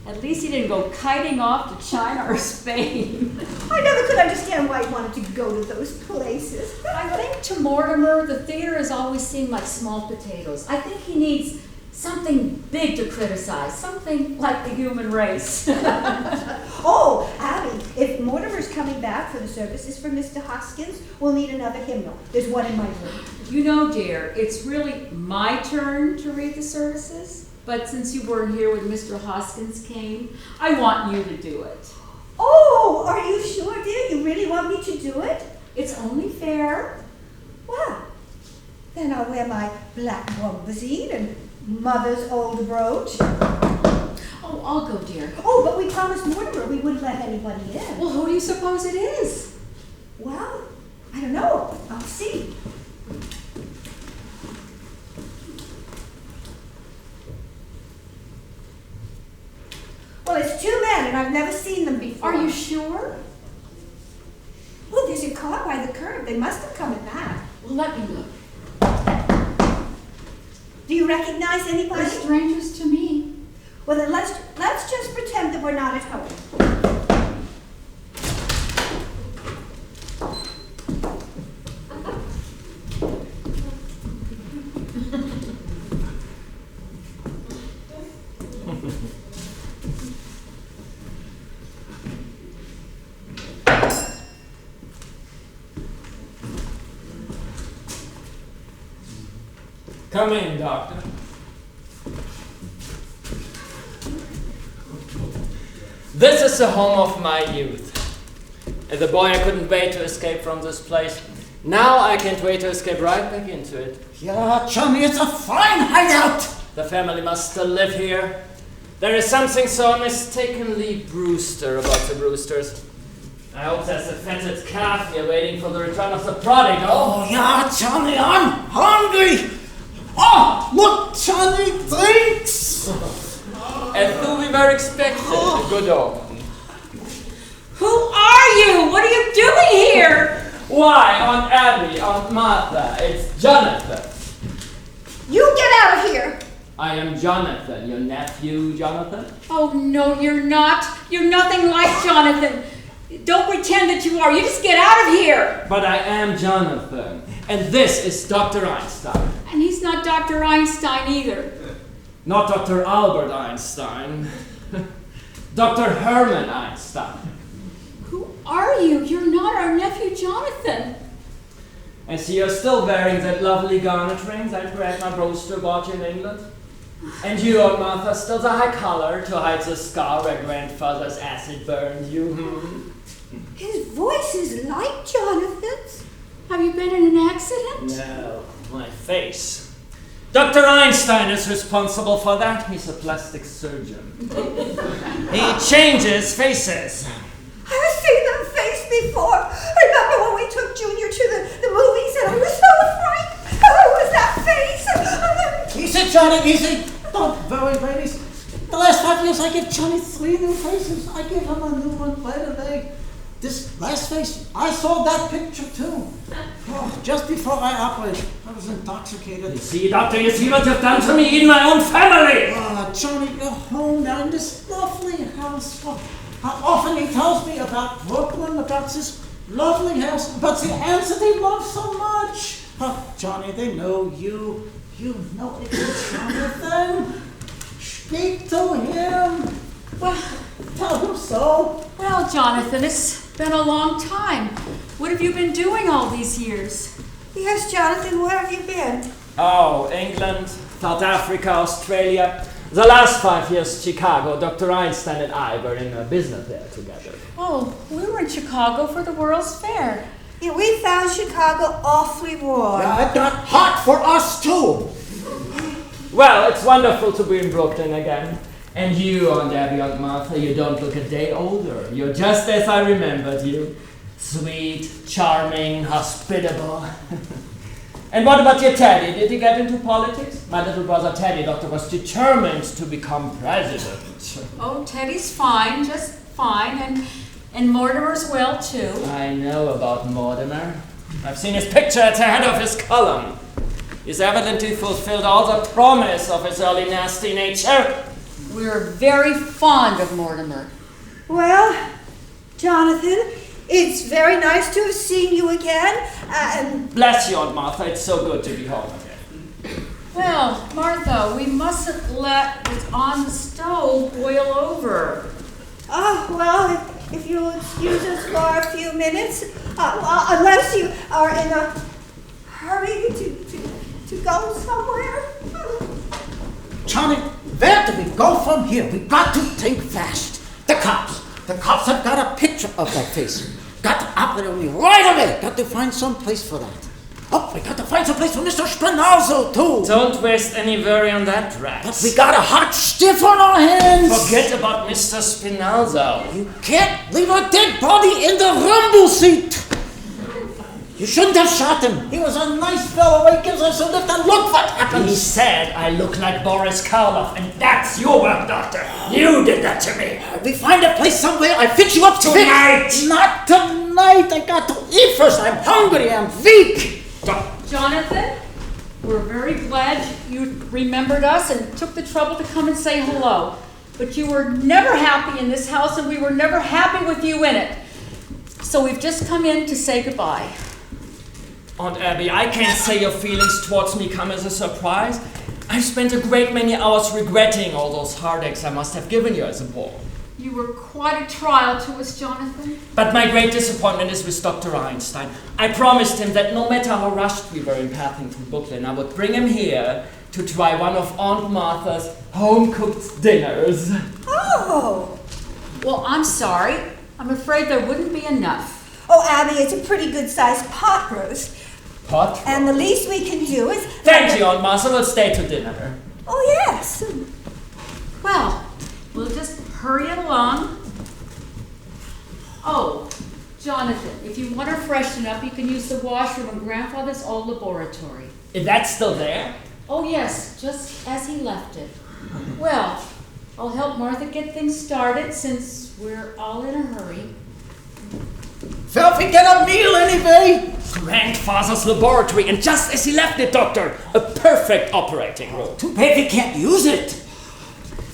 At least he didn't go kiting off to China or Spain. I never could understand why he wanted to go to those places. I think to Mortimer, the theater has always seemed like small potatoes. I think he needs something big to criticize, something like the human race. Oh, Abby, if Mortimer's coming back for the services for Mr. Hoskins, we'll need another hymnal. There's one in my room. You know, dear, it's really my turn to read the services, but since you weren't here when Mr. Hoskins came, I want you to do it. Oh, are you sure, dear? You really want me to do it? It's only fair. Well, then I'll wear my black bombazine and Mother's old brooch. Oh, I'll go, dear. Oh, but we promised Mortimer we wouldn't let anybody in. Well, who do you suppose it is? Well, I don't know. I'll see. Well, it's two men, and I've never seen them before. Are you sure? Well, there's a car by the curb. They must have come in that. Well, let me look. Do you recognize anybody? They're strangers to me. Well, then let's just pretend that we're not at home. Come in, Doctor. This is the home of my youth. As a boy, I couldn't wait to escape from this place. Now I can't wait to escape right back into it. Yeah, Johnny, it's a fine hideout. The family must still live here. There is something so mistakenly Brewster about the Brewsters. I hope there's a fetid calf here waiting for the return of the prodigal. Oh, yeah, Johnny, I'm hungry. Oh, look, Johnny, drinks. As though we were expecting, a good omen. Who are you? What are you doing here? Why, Aunt Abby, Aunt Martha, it's Jonathan. You get out of here. I am Jonathan, your nephew, Jonathan. Oh, no, you're not. You're nothing like Jonathan. Don't pretend that you are. You just get out of here. But I am Jonathan, and this is Dr. Einstein. And he's not Dr. Einstein either. Not Dr. Albert Einstein. Dr. Herman Einstein. Who are you? You're not our nephew, Jonathan. And so you're still wearing that lovely garnet ring that Grandma Brewster bought you in England? And you, Aunt Martha, still the high collar to hide the scar where grandfather's acid burned you? His voice is like Jonathan's. Have you been in an accident? No, my face. Dr. Einstein is responsible for that. He's a plastic surgeon. He changes faces. I've seen them face before. Remember when we took Junior to the movies and I was so frightened? Oh, it was that face. Easy, Johnny, easy. Don't worry, ladies. The last 5 years I give Johnny 3 new faces. I give him a new one by the day. This last face, I saw that picture too. Oh, just before I operated, I was intoxicated. You see, Doctor, you see what you've done to me in my own family. Johnny, you're home now in this lovely house. Oh, how often he tells me about Brooklyn, about this lovely house, about the ants that he loves so much. Oh, Johnny, they know you. You know it's Jonathan. Speak to him. Well, tell him so. Well, Jonathan, it's been a long time. What have you been doing all these years? Yes, Jonathan, where have you been? Oh, England, South Africa, Australia. The last 5 years, Chicago. Dr. Einstein and I were in a business there together. Oh, we were in Chicago for the World's Fair. Yeah, we found Chicago awfully warm. It got hot for us too. Well, it's wonderful to be in Brooklyn again. And you, Aunt Abby, Aunt Martha, you don't look a day older. You're just as I remembered you. Sweet, charming, hospitable. And what about your Teddy? Did he get into politics? My little brother Teddy, doctor, was determined to become president. Oh, Teddy's fine, just fine, and Mortimer's well too. I know about Mortimer. I've seen his picture at the head of his column. He's evidently fulfilled all the promise of his early nasty nature. We're very fond of Mortimer. Well, Jonathan, it's very nice to have seen you again, and... Bless you, Aunt Martha. It's so good to be home again. Well, Martha, we mustn't let what's on the stove boil over. Oh, well, if you'll excuse us for a few minutes, unless you are in a hurry to go somewhere. Johnny, where do we go from here? We got to think fast. The cops have got a picture of that face. Got to operate on me right away. Got to find some place for that. Oh, we got to find some place for Mr. Spinazzo too. Don't waste any worry on that, rat. But we got a hot stiff on our hands. Forget about Mr. Spinazzo. You can't leave a dead body in the rumble seat. You shouldn't have shot him. He was a nice fellow. He gives us a lift and look what happens. He said I look like Boris Karloff, and that's your work, doctor. You did that to me. We find a place somewhere. I fix you up tonight. Not tonight. I got to eat first. I'm hungry. I'm weak. Jonathan, we're very glad you remembered us and took the trouble to come and say hello. But you were never happy in this house, and we were never happy with you in it. So we've just come in to say goodbye. Aunt Abby, I can't say your feelings towards me come as a surprise. I've spent a great many hours regretting all those heartaches I must have given you as a boy. You were quite a trial to us, Jonathan. But my great disappointment is with Dr. Einstein. I promised him that no matter how rushed we were in passing through Brooklyn, I would bring him here to try one of Aunt Martha's home-cooked dinners. Oh! Well, I'm sorry. I'm afraid there wouldn't be enough. Oh, Abby, it's a pretty good-sized pot roast. Pot roast? And the least we can do is... Thank you, Aunt Martha. We'll stay to dinner. Oh, yes. Well, we'll just hurry it along. Oh, Jonathan, if you want to freshen up, you can use the washroom in Grandfather's old laboratory. Is that still there? Oh, yes, just as he left it. Well, I'll help Martha get things started since we're all in a hurry. Well, we get a meal anyway. Grandfather's laboratory, and just as he left it, Doctor, a perfect operating room. Too bad we can't use it.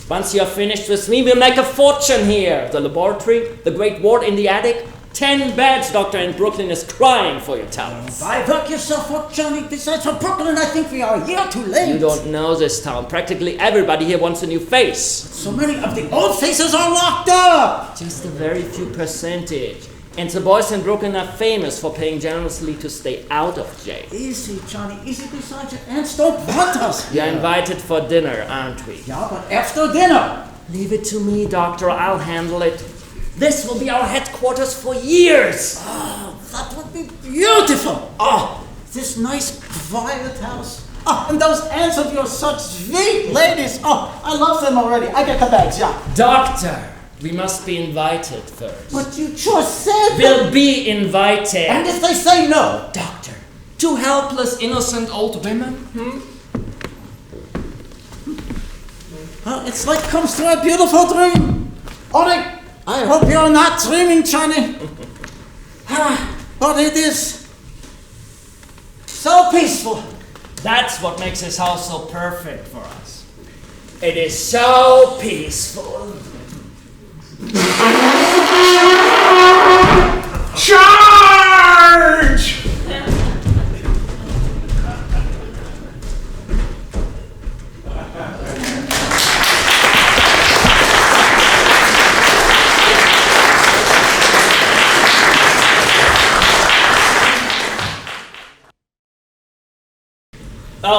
Once you're finished with me, we'll make a fortune here. The laboratory, the great ward in the attic, 10 beds, Doctor, and Brooklyn is crying for your talents. Why work yourself up, Johnny? Besides, for Brooklyn, I think we are a year too late. You don't know this town. Practically everybody here wants a new face. So many of the old faces are locked up. Just a very few percentage. And the boys in Brooklyn are famous for paying generously to stay out of jail. Easy, Johnny, easy. Besides, your aunts don't want us. You're invited for dinner, aren't we? Yeah, but after dinner. Leave it to me, Doctor. I'll handle it. This will be our headquarters for years. Oh, that would be beautiful. Oh, this nice quiet house. Oh, and those aunts of yours, such sweet ladies. Oh, I love them already. I get the bags, yeah. Doctor, we must be invited first. But you just said we'll be invited. And if they say no? Doctor, two helpless, innocent old women? Well, it's like comes to a beautiful dream. Only, I hope you're not dreaming, Johnny. But it is so peaceful. That's what makes this house so perfect for us. It is so peaceful. Charge!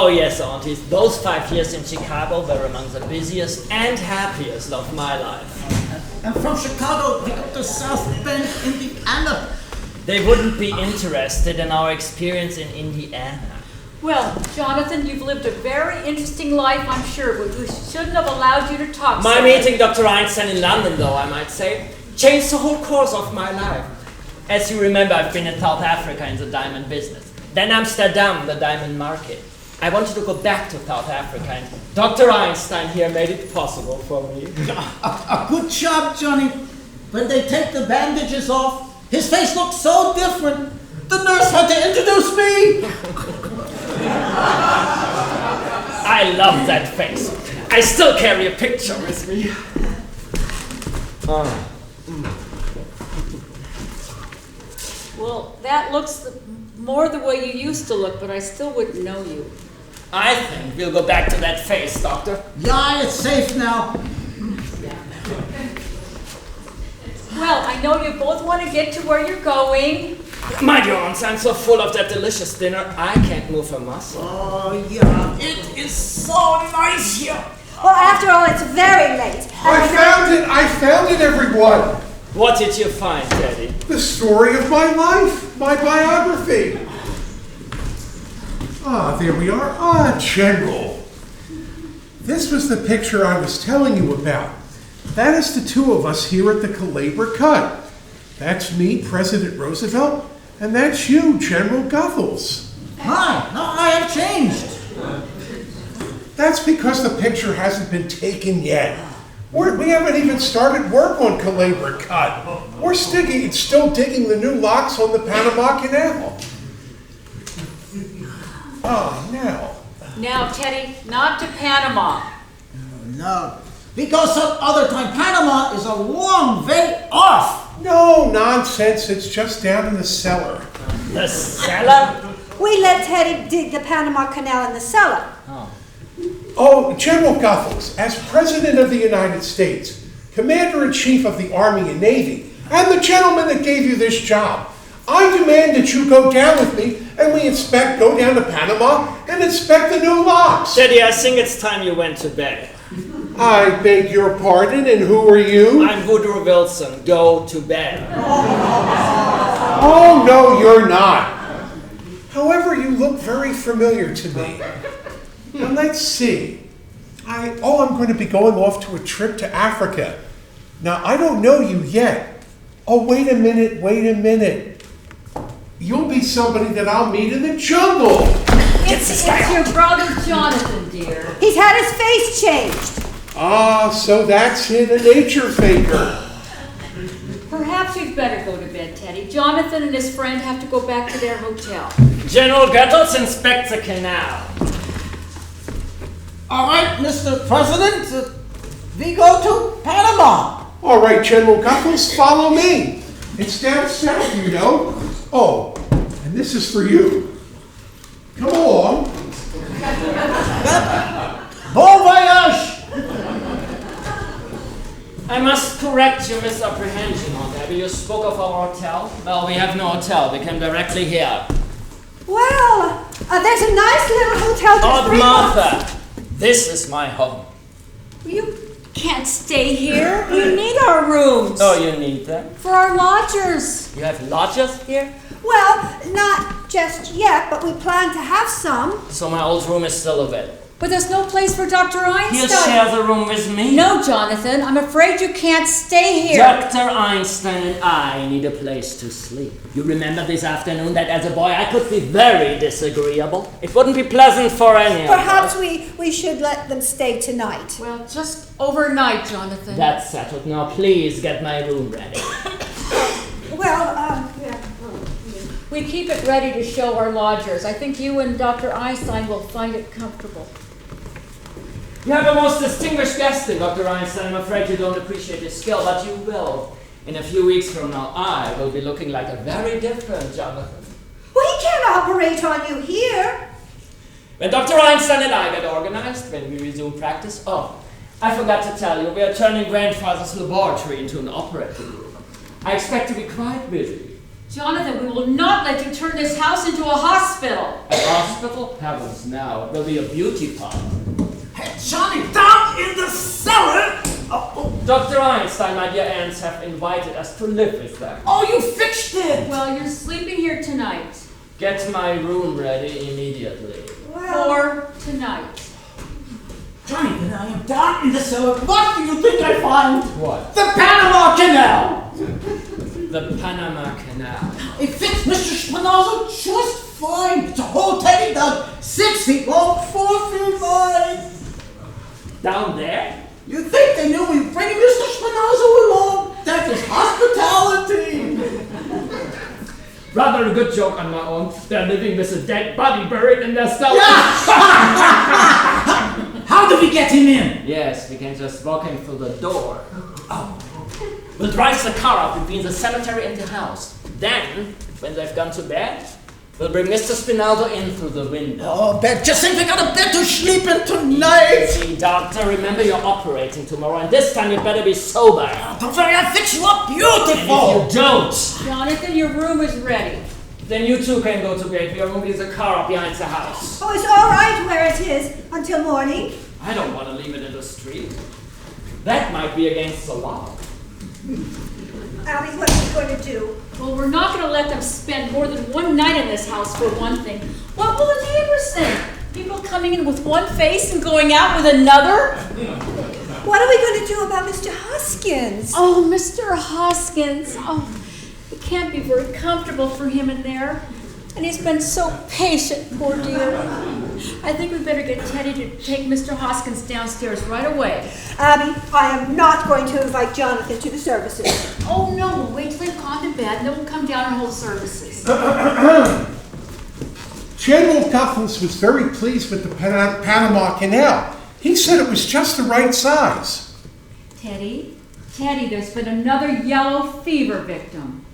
Oh yes, aunties. Those 5 years in Chicago were among the busiest and happiest of my life. And from Chicago, we go to South Bend, Indiana. They wouldn't be interested in our experience in Indiana. Well, Jonathan, you've lived a very interesting life, I'm sure, but we shouldn't have allowed you to talk My so meeting Dr. Einstein in London, though, I might say, changed the whole course of my life. As you remember, I've been in South Africa in the diamond business. Then Amsterdam, the diamond market. I wanted to go back to South Africa, and Dr. Einstein here made it possible for me. A good job, Johnny. When they take the bandages off, his face looked so different. The nurse had to introduce me. I love that face. I still carry a picture with me. Well, that looks more the way you used to look, but I still wouldn't know you. I think we'll go back to that face, Doctor. Yeah, it's safe now. Well, I know you both want to get to where you're going. My God, I'm so full of that delicious dinner, I can't move a muscle. Oh, yeah, it is so nice here. Well, after all, it's very late. I found it, everyone. What did you find, Teddy? The story of my life, my biography. Ah, there we are. Ah, General. This was the picture I was telling you about. That is the two of us here at the Calabria Cut. That's me, President Roosevelt, and that's you, General Guffels. Hi, no, I have changed. That's because the picture hasn't been taken yet. We haven't even started work on Calabria Cut. We're still digging the new locks on the Panama Canal. Now. Now, Teddy, not to Panama. No, because some other time Panama is a long way off. No nonsense, it's just down in the cellar. The cellar? We let Teddy dig the Panama Canal in the cellar. Oh, General Guffels, as President of the United States, Commander-in-Chief of the Army and Navy, and the gentleman that gave you this job, I demand that you go down with me and go down to Panama and inspect the new locks. Teddy, I think it's time you went to bed. I beg your pardon, and who are you? I'm Woodrow Wilson. Go to bed. Oh, no, you're not. However, you look very familiar to me. Now, let's see. I'm going to be going off to a trip to Africa. Now, I don't know you yet. Oh, wait a minute. You'll be somebody that I'll meet in the jungle. It's your brother Jonathan, dear. He's had his face changed. Ah, so that's it, a nature faker. Perhaps you'd better go to bed, Teddy. Jonathan and his friend have to go back to their hotel. General Goethals, inspect the canal. All right, Mr. President, we go to Panama. All right, General Guffels, follow me. It's down south, you know. Oh, and this is for you. Come along. Bon voyage. I must correct your misapprehension on that. You spoke of our hotel. Well, we have no hotel. We came directly here. Well, there's a nice little hotel. Aunt Martha, this is my home. You can't stay here. We need our rooms. Oh, you need them? For our lodgers. You have lodgers here? Well, not just yet, but we plan to have some. So my old room is still available. But there's no place for Dr. Einstein. He'll share the room with me. No, Jonathan, I'm afraid you can't stay here. Dr. Einstein and I need a place to sleep. You remember this afternoon that as a boy I could be very disagreeable? It wouldn't be pleasant for any of us. Perhaps we should let them stay tonight. Well, just overnight, Jonathan. That's settled. Now please get my room ready. Well, yeah. We keep it ready to show our lodgers. I think you and Dr. Einstein will find it comfortable. You have a most distinguished guest, Dr. Einstein. I'm afraid you don't appreciate his skill, but you will. In a few weeks from now, I will be looking like a very different Jonathan. We can't operate on you here. When Dr. Einstein and I get organized, when we resume practice, I forgot to tell you, we are turning grandfather's laboratory into an operating room. I expect to be quite busy. Jonathan, we will not let you turn this house into a hospital. A hospital? Heavens, now. It will be a beauty parlor. Hey, Johnny, down in the cellar! Dr. Einstein, my dear aunts have invited us to live with them. Oh, you fixed it! Well, you're sleeping here tonight. Get my room ready immediately. For tonight. Johnny, when I am down in the cellar, what do you think I find? What? The Panama Canal! The Panama Canal. It fits Mr. Spinoza just fine. It's a whole teddy dog, 6 feet long, 4 feet wide. Down there? You think they knew we were bringing Mr. Spinoza along? That is hospitality. Rather a good joke on my own. They're living with a dead body buried in their cellar. How do we get him in? Yes, we can just walk him through the door. Oh. We'll drive the car up between the cemetery and the house. Then, when they've gone to bed, we'll bring Mr. Spinaldo in through the window. Oh, bed. Just think we got a bed to sleep in tonight. See, doctor, remember you're operating tomorrow, and this time you better be sober. Don't worry, I'll fix you up beautiful. And if you don't, Jonathan, your room is ready. then you two can go to bed. We are moving the car up behind the house. Oh, it's all right where it is until morning. I don't want to leave it in the street. That might be against the law. Abby, what are we going to do? Well, we're not going to let them spend more than one night in this house, for one thing. What will the neighbors think? People coming in with one face and going out with another? What are we going to do about Mr. Hoskins? Oh, Mr. Hoskins. Oh, it can't be very comfortable for him in there. And he's been so patient, poor dear. I think we better get Teddy to take Mr. Hoskins downstairs right away. Abby, I am not going to invite Jonathan to the services. Oh, no, we'll wait till they've gone to bed, and then we'll come down and hold services. General Duffels was very pleased with the Panama Canal. He said it was just the right size. Teddy, there's been another yellow fever victim.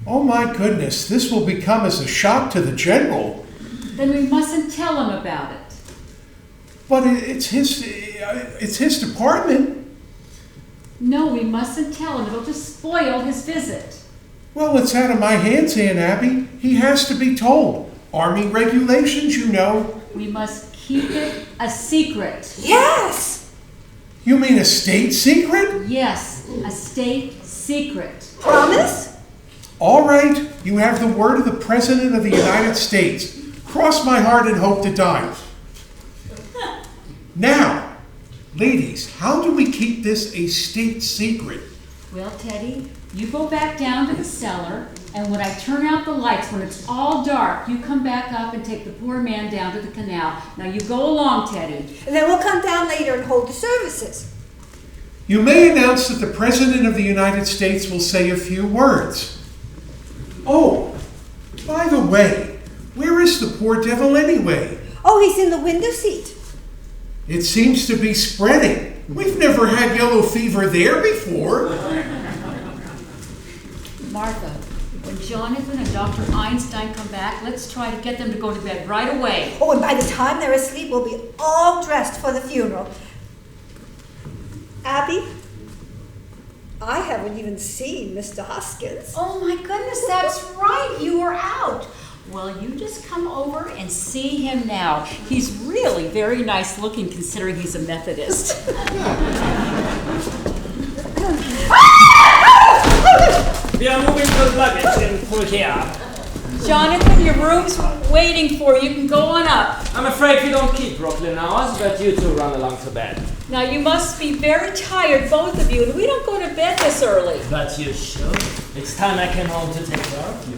Oh my goodness, this will become as a shock to the general. Then we mustn't tell him about it. But it's his department. No, we mustn't tell him. It'll just spoil his visit. Well, it's out of my hands, Aunt Abby. He has to be told. Army regulations, you know. We must keep it a secret. Yes! You mean a state secret? Yes, a state secret. Promise? All right, you have the word of the President of the United States. Cross my heart and hope to die. Now, ladies, how do we keep this a state secret? Well, Teddy, you go back down to the cellar, and when I turn out the lights, when it's all dark, you come back up and take the poor man down to the canal. Now you go along, Teddy. And then we'll come down later and hold the services. You may announce that the President of the United States will say a few words. Oh, by the way, where is the poor devil anyway? Oh, he's in the window seat. It seems to be spreading. We've never had yellow fever there before. Martha, when Jonathan and Dr. Einstein come back, let's try to get them to go to bed right away. Oh, and by the time they're asleep, we'll be all dressed for the funeral. Abby, I haven't even seen Mr. Hoskins. Oh my goodness, that's right, you were out. Well, you just come over and see him now. He's really very nice looking considering he's a Methodist. We are moving the luggage in through here. Jonathan, your room's waiting for you. You can go on up. I'm afraid we don't keep Brooklyn hours, but you two run along to bed. Now, you must be very tired, both of you, and we don't go to bed this early. But you should. It's time I came home to take care of you.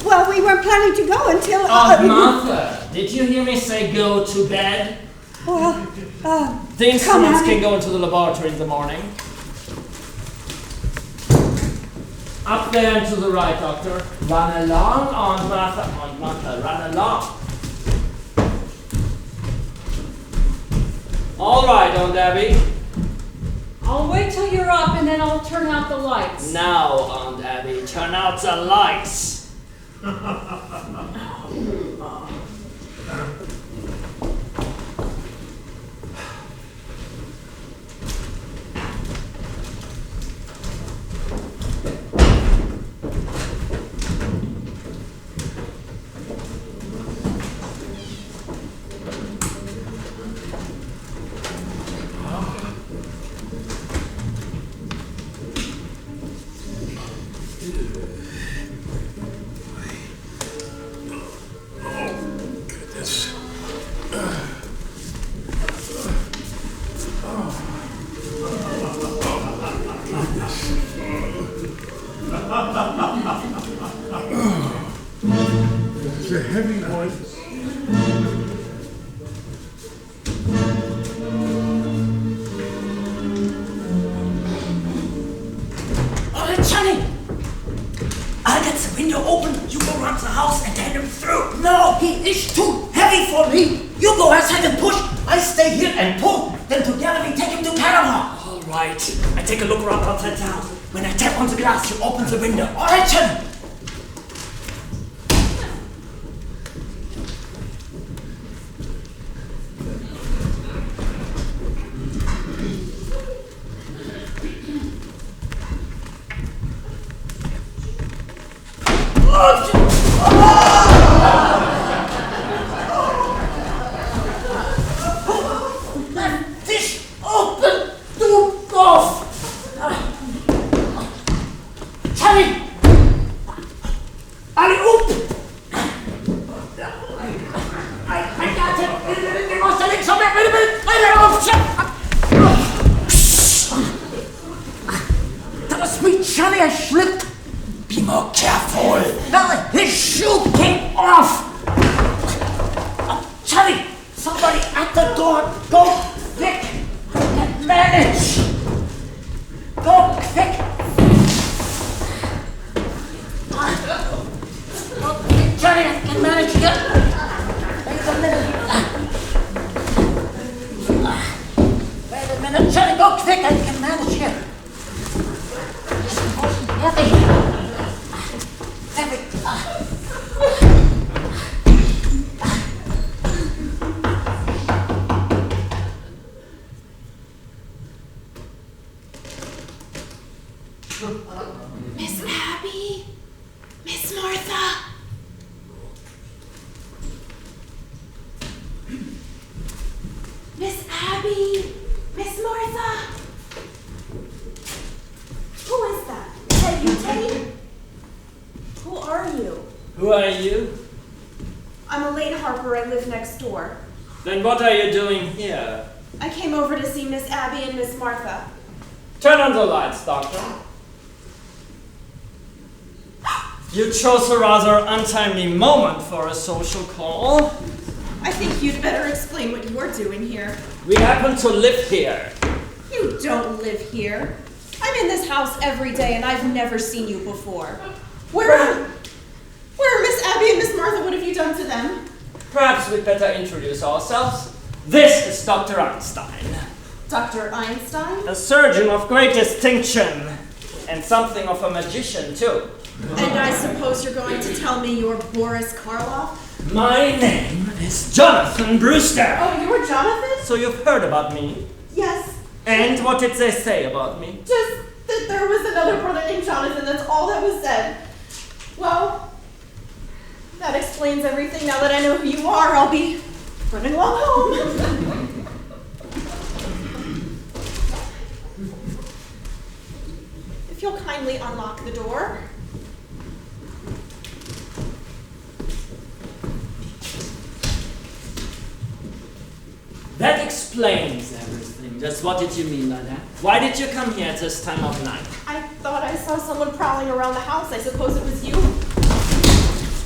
Well, we weren't planning to go until... Martha, did you hear me say go to bed? Well, The instruments can go into the laboratory in the morning. Up there and to the right, Doctor. Run along, Aunt Martha. Aunt Martha, run along. All right, Aunt Abby. I'll wait till you're up and then I'll turn out the lights. Now, Aunt Abby, turn out the lights. you open, you go around the house and hand him through. No, he is too heavy for me. You go ahead and push. I stay here and pull. Then together we take him to Panama. All right. I take a look around outside the house. When I tap on the glass, you open the window. Attention! This open, do off! Charlie! Alley oop! I got it! You must have linked somewhere! Wait a minute! That was me, Charlie! I slipped! Be more careful! Now his shoe came off! Charlie! Somebody at the door! Go quick! And manage! Go quick! Charlie, I can manage it! Wait a minute, Charlie, go quick! I can manage it! Heavy! Heavy! Miss Abby? Miss Martha? Miss Abby? Miss Martha? Who is that? Is that you, Teddy? Who are you? Who are you? I'm Elaine Harper. I live next door. Then what are you doing here? I came over to see Miss Abby and Miss Martha. Turn on the lights, Doctor. You chose a rather untimely moment for a social call. I think you'd better explain what you're doing here. We happen to live here. You don't live here. I'm in this house every day and I've never seen you before. Where are Miss Abby and Miss Martha? What have you done to them? Perhaps we'd better introduce ourselves. This is Dr. Einstein. Dr. Einstein? A surgeon of great distinction. And something of a magician, too. And I suppose you're going to tell me you're Boris Karloff? My name is Jonathan Brewster. Oh, you were Jonathan? So you've heard about me. Yes. And what did they say about me? Just that there was another brother named Jonathan. That's all that was said. Well, that explains everything. Now that I know who you are, I'll be running along home. If you'll kindly unlock the door. That explains everything. Just what did you mean by that? Why did you come here at this time of night? I thought I saw someone prowling around the house. I suppose it was you.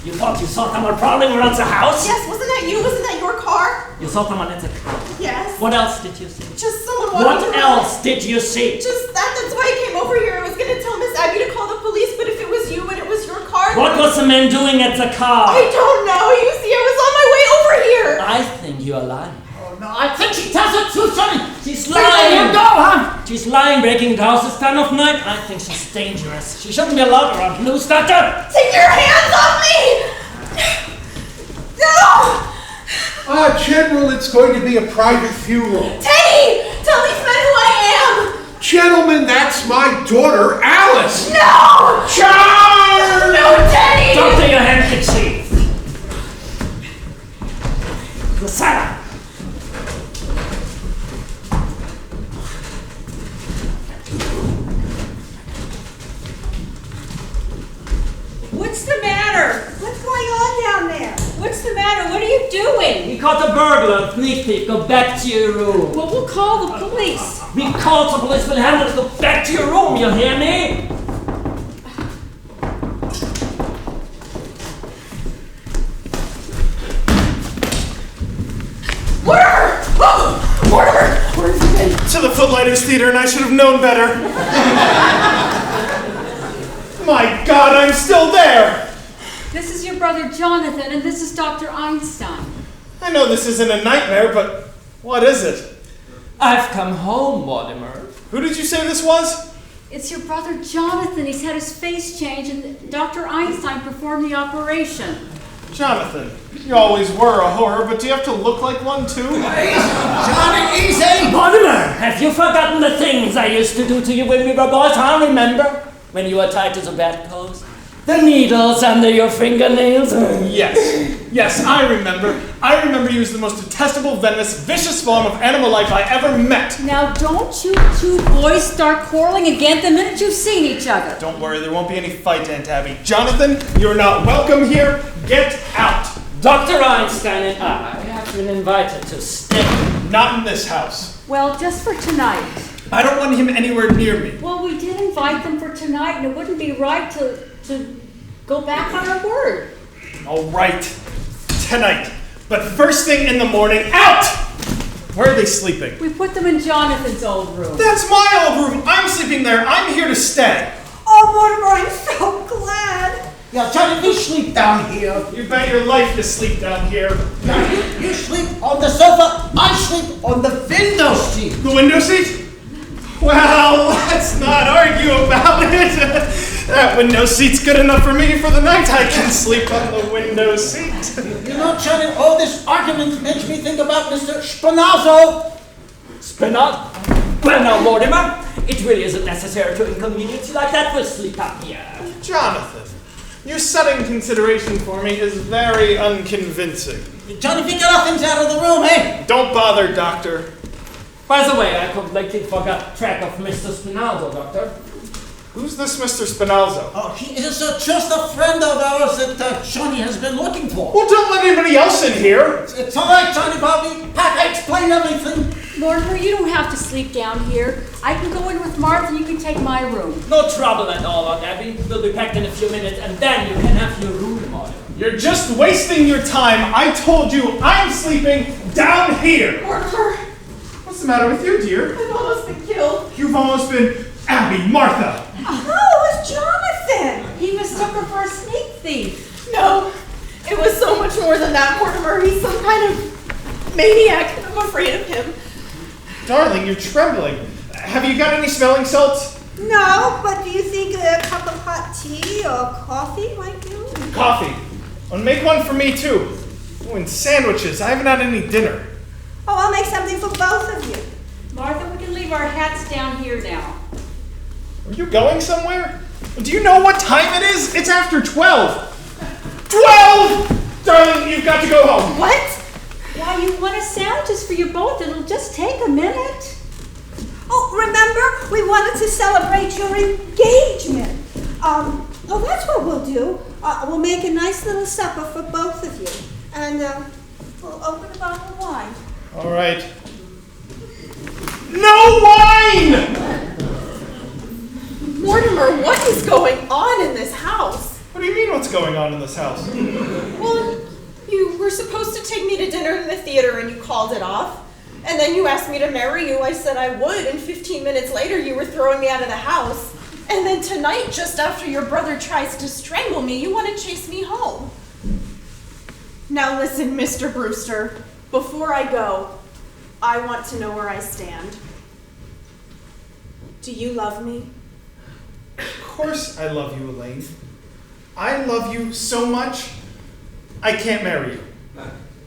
You thought you saw someone prowling around the house? Yes, wasn't that you? Wasn't that your car? You saw someone in the car? Yes. What else did you see? Just someone walking around. What else did you see? Just that. That's why I came over here. I was going to tell Miss Abby to call the police, but if it was you and it was your car... What was the man doing at the car? I don't know. You see, I was on my way over here. I think you're lying. No, I think she tells the truth, Sonny. She's Where lying. do you go, huh? She's lying, breaking the house this time of night. I think she's dangerous. She shouldn't be allowed around loose, Doctor. Take your hands off me! No! General, it's going to be a private funeral. Teddy! Tell these men who I am! Gentlemen, that's my daughter, Alice! No! Charles! No, Teddy! Doctor, your handkerchief. Lasada. What's the matter? What's going on down there? What's the matter? What are you doing? We caught a burglar, sneak thief. Go back to your room. Well, we'll call the police. We called the police. We'll handle it. Go back to your room. You hear me? Where have you been? To the Footlighters Theater, and I should have known better. My God, I'm still there! This is your brother Jonathan, and this is Dr. Einstein. I know this isn't a nightmare, but what is it? I've come home, Mortimer. Who did you say this was? It's your brother Jonathan. He's had his face changed, and Dr. Einstein performed the operation. Jonathan, you always were a horror, but do you have to look like one too? Johnny, easy! Mortimer, have you forgotten the things I used to do to you when we were boys? I remember when you were tight as a bedpost. The needles under your fingernails. Yes, I remember. I remember you as the most detestable, venomous, vicious form of animal life I ever met. Now, don't you two boys start quarreling again the minute you've seen each other. Don't worry, there won't be any fight, Aunt Abby. Jonathan, you're not welcome here. Get out. Dr. Einstein and I have been invited to stay. Not in this house. Well, just for tonight. I don't want him anywhere near me. Well, we did invite them for tonight, and it wouldn't be right to go back on our word. All right, tonight. But first thing in the morning, out! Where are they sleeping? We put them in Jonathan's old room. That's my old room. I'm sleeping there. I'm here to stay. Oh, Mortimer, I'm so glad. Yeah, Johnny, we sleep down here. You bet your life to sleep down here. Now, you sleep on the sofa, I sleep on the window seat. The window seat? Well, let's not argue about it. That window seat's good enough for me for the night. I can sleep on the window seat. You know, Johnny, all this argument makes me think about Mr. Spinazzo. Spinazzo? Well, now, Mortimer, it really isn't necessary to inconvenience you like that. We'll sleep up here. Jonathan, your sudden consideration for me is very unconvincing. Johnny, we got our things out of the room, eh? Don't bother, Doctor. By the way, I completely forgot track of Mr. Spinazzo, Doctor. Who's this Mr. Spinazzo? Oh, he is just a friend of ours that Johnny has been looking for. Well, don't let anybody else in here. It's all right, Johnny Bobby. I explain everything. Mortimer, you don't have to sleep down here. I can go in with Martha and you can take my room. No trouble at all, Aunt Abby. We'll be packed in a few minutes, and then you can have your room, Mortimer. You're just wasting your time. I told you I'm sleeping down here. Mortimer, What's the matter with you, dear? I've almost been killed. You've almost been Abby, Martha. Oh, it was Jonathan. He mistook her for a sneak thief. No, it was so much more than that, Mortimer. He's some kind of maniac, and I'm afraid of him. Darling, you're trembling. Have you got any smelling salts? No, but do you think a cup of hot tea or coffee might do? Coffee. Well, make one for me, too. Oh, and sandwiches. I haven't had any dinner. Oh, I'll make something for both of you. Martha, we can leave our hats down here now. Are you going somewhere? Do you know what time it is? It's after 12. 12! Darling, you've got to go home. What? Why, you wanted sandwiches for you both. It'll just take a minute. Oh, remember, we wanted to celebrate your engagement. Well, that's what we'll do. We'll make a nice little supper for both of you. And we'll open a bottle of wine. All right. No wine! Mortimer, what is going on in this house? What do you mean what's going on in this house? Well, you were supposed to take me to dinner in the theater and you called it off. And then you asked me to marry you. I said I would, and 15 minutes later you were throwing me out of the house. And then tonight, just after your brother tries to strangle me, you want to chase me home. Now listen, Mr. Brewster, before I go, I want to know where I stand. Do you love me? Of course I love you, Elaine. I love you so much, I can't marry you.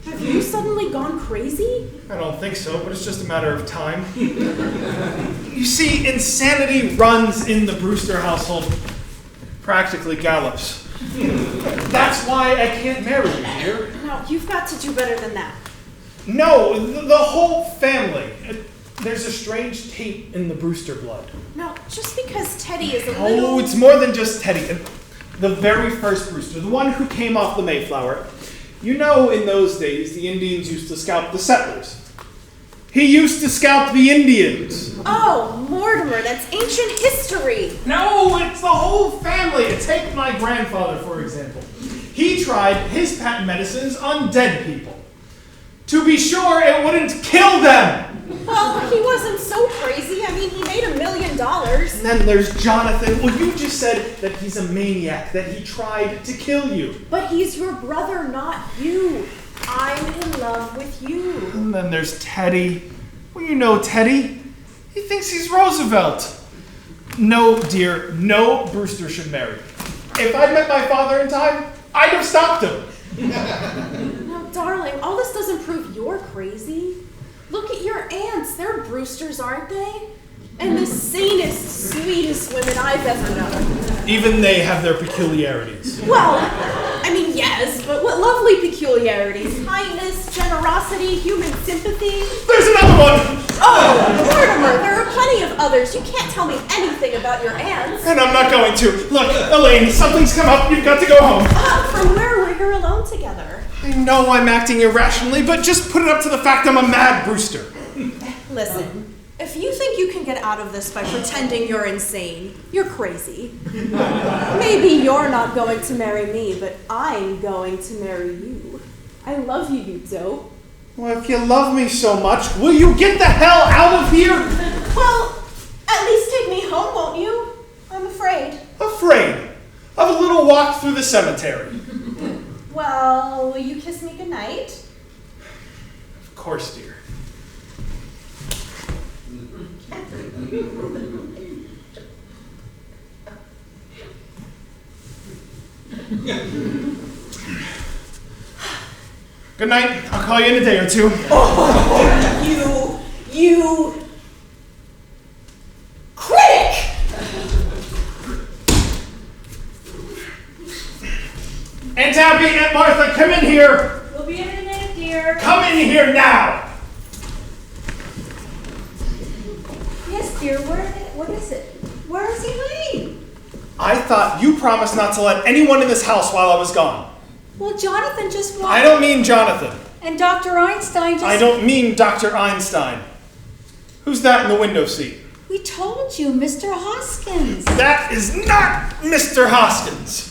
Have you suddenly gone crazy? I don't think so, but it's just a matter of time. You see, insanity runs in the Brewster household. Practically gallops. That's why I can't marry you, dear. No, you've got to do better than that. No, the whole family. There's a strange taint in the Brewster blood. No, just because Teddy is a Oh, little... it's more than just Teddy. The very first Brewster, the one who came off the Mayflower. You know, in those days, the Indians used to scalp the settlers. He used to scalp the Indians. Oh, Mortimer, that's ancient history. No, it's the whole family. Take my grandfather, for example. He tried his patent medicines on dead people. To be sure, it wouldn't kill them. Well, he wasn't so crazy. I mean, he made $1 million. And then there's Jonathan. Well, you just said that he's a maniac, that he tried to kill you. But he's your brother, not you. I'm in love with you. And then there's Teddy. Well, you know Teddy. He thinks he's Roosevelt. No, dear, no Brewster should marry. If I'd met my father in time, I'd have stopped him. Now, darling, all this doesn't prove you're crazy. Look at your aunts. They're Brewsters, aren't they? And the sanest, sweetest women I've ever known. Even they have their peculiarities. Well, I mean, yes, but what lovely peculiarities. Kindness, generosity, human sympathy. There's another one! Oh, Mortimer, there are plenty of others. You can't tell me anything about your aunts. And I'm not going to. Look, Elaine, something's come up. You've got to go home. From where we're here alone together. I know I'm acting irrationally, but just put it up to the fact I'm a mad Brewster. Listen. If you think you can get out of this by pretending you're insane, you're crazy. Maybe you're not going to marry me, but I'm going to marry you. I love you, you dope. Well, if you love me so much, will you get the hell out of here? Well, at least take me home, won't you? I'm afraid. Afraid of a little walk through the cemetery. Well, will you kiss me goodnight? Of course, dear. Good night. I'll call you in a day or two. Oh, you critic! Aunt Abby, Aunt Martha, come in here. We'll be in a minute, dear. Come in here now. Yes, dear, what is it? Where is Elaine? I thought you promised not to let anyone in this house while I was gone. Well, Jonathan just walked. I don't mean Jonathan. And Dr. Einstein just... I don't mean Dr. Einstein. Who's that in the window seat? We told you, Mr. Hoskins. That is not Mr. Hoskins.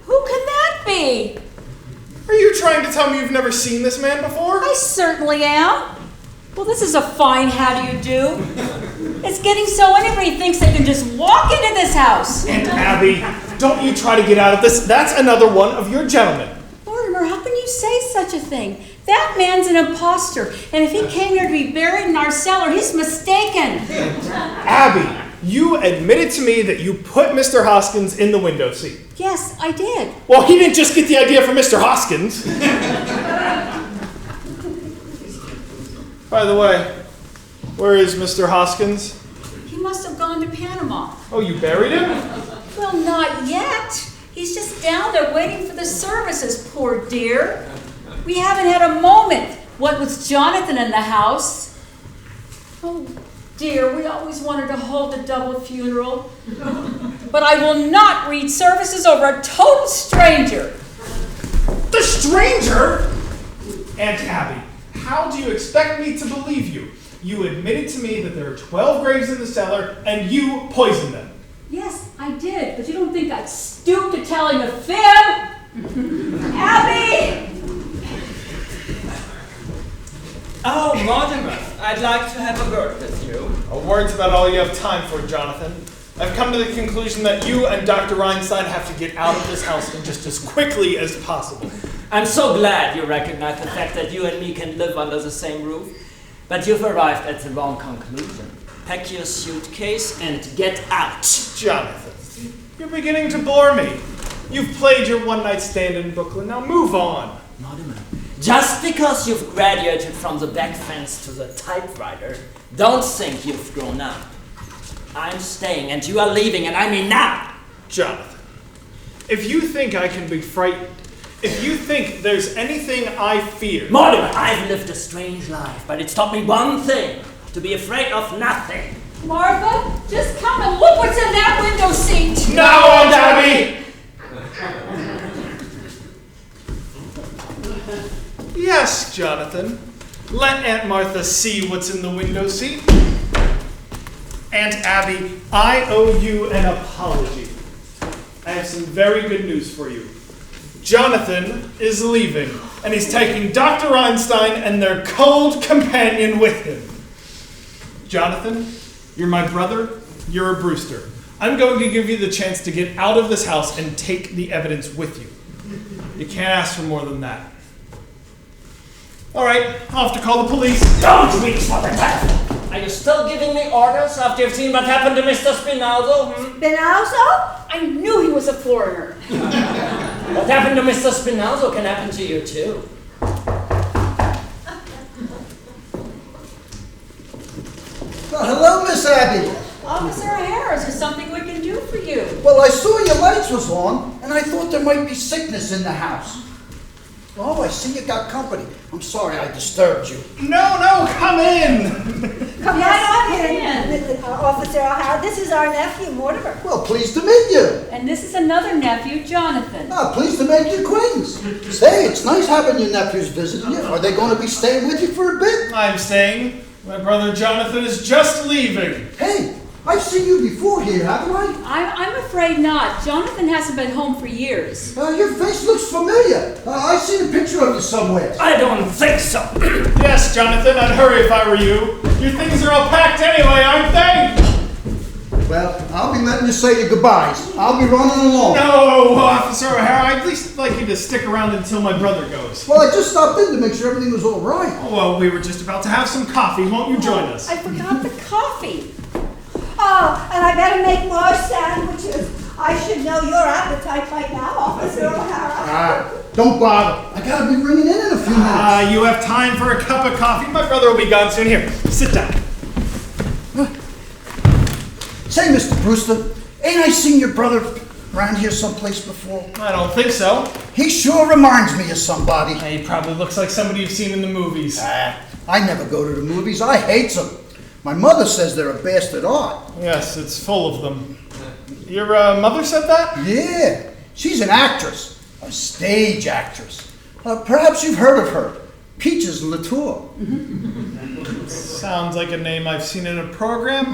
Who can that be? Are you trying to tell me you've never seen this man before? I certainly am. Well, this is a fine how do you do. It's getting so anybody thinks they can just walk into this house. Aunt Abby, don't you try to get out of this. That's another one of your gentlemen. Mortimer, how can you say such a thing? That man's an imposter, and if he came here to be buried in our cellar, he's mistaken. Abby, you admitted to me that you put Mr. Hoskins in the window seat. Yes, I did. Well, he didn't just get the idea from Mr. Hoskins. By the way, where is Mr. Hoskins? He must have gone to Panama. Oh, you buried him? Well, not yet. He's just down there waiting for the services, poor dear. We haven't had a moment. What with Jonathan in the house? Oh, dear, we always wanted to hold a double funeral. But I will not read services over a total stranger. The stranger? Aunt Abby, how do you expect me to believe you? You admitted to me that there are 12 graves in the cellar, and you poisoned them. Yes, I did, but you don't think I'd stoop to telling a fib? Abby! Oh, Mortimer, I'd like to have a word with you. A word's about all you have time for, Jonathan. I've come to the conclusion that you and Dr. Einstein have to get out of this house and just as quickly as possible. I'm so glad you recognize the fact that you and me can live under the same roof. But you've arrived at the wrong conclusion. Pack your suitcase and get out. Jonathan, you're beginning to bore me. You've played your one-night stand in Brooklyn. Now move on. Mortimer, just because you've graduated from the back fence to the typewriter, don't think you've grown up. I'm staying and you are leaving, and I mean now. Jonathan, if you think I can be frightened, if you think there's anything I fear... Mortimer, I've lived a strange life, but it's taught me one thing, to be afraid of nothing. Martha, just come and look what's in that window seat. No, Aunt Abby! Yes, Jonathan. Let Aunt Martha see what's in the window seat. Aunt Abby, I owe you an apology. I have some very good news for you. Jonathan is leaving. And he's taking Dr. Einstein and their cold companion with him. Jonathan, you're my brother, you're a Brewster. I'm going to give you the chance to get out of this house and take the evidence with you. You can't ask for more than that. All right, I'll have to call the police. Don't reach for the telephone! Are you still giving me orders after you've seen what happened to Mr. Spinaldo? Benalzo? I knew he was a foreigner. What happened to Mr. Spinaldo can happen to you too. Hello, Miss Abby. Officer O'Hara, is there something we can do for you? Well, I saw your lights was on, and I thought there might be sickness in the house. Oh, I see you got company. I'm sorry I disturbed you. No, come in. Come right on in, Officer O'Hara. This is our nephew, Mortimer. Well, pleased to meet you. And this is another nephew, Jonathan. Pleased to make your acquaintance. Say, it's nice having your nephews visiting you. Are they going to be staying with you for a bit? I'm staying. My brother Jonathan is just leaving. Hey, I've seen you before here, haven't I? I'm afraid not. Jonathan hasn't been home for years. Your face looks familiar. I've seen a picture of you somewhere. I don't think so. Yes, Jonathan, I'd hurry if I were you. Your things are all packed anyway, aren't they? Well, I'll be letting you say your goodbyes. I'll be running along. No, Officer O'Hara, I'd at least like you to stick around until my brother goes. Well, I just stopped in to make sure everything was all right. Oh, well, we were just about to have some coffee. Won't you join us? I forgot the coffee. Oh, and I better make more sandwiches. I should know your appetite by now, Officer O'Hara. Don't bother. I gotta be ringing in a few minutes. You have time for a cup of coffee? My brother will be gone soon. Here, sit down. Say, Mr. Brewster, ain't I seen your brother around here someplace before? I don't think so. He sure reminds me of somebody. He probably looks like somebody you've seen in the movies. I never go to the movies. I hate them. My mother says they're a bastard art. Yes, it's full of them. Your mother said that? Yeah, she's an actress, a stage actress. Perhaps you've heard of her, Peaches Latour. Sounds like a name I've seen in a program.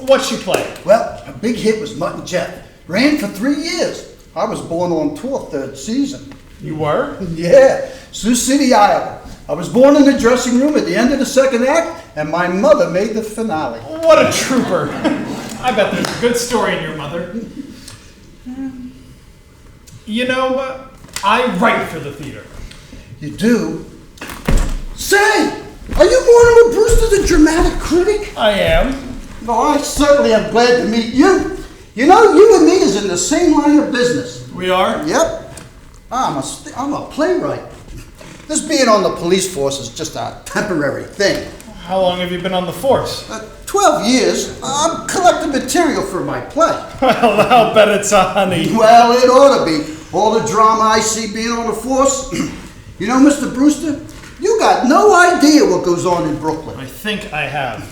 What's she play? Well, her big hit was Mutt and Jeff. Ran for 3 years. I was born on 3rd season. You were? Yeah, Sioux City, Iowa. I was born in the dressing room at the end of the 2nd act, and my mother made the finale. What a trooper. I bet there's a good story in your mother. You know, I write for the theater. You do? Say, are you Mortimer Brewster, the dramatic critic? I am. No, I certainly am glad to meet you. You know, you and me is in the same line of business. We are? Yep. I'm a playwright. This being on the police force is just a temporary thing. How long have you been on the force? 12 years. I'm collecting material for my play. Well, I'll bet it's a honey. Well, it ought to be. All the drama I see being on the force. You know, Mr. Brewster, you got no idea what goes on in Brooklyn. I think I have.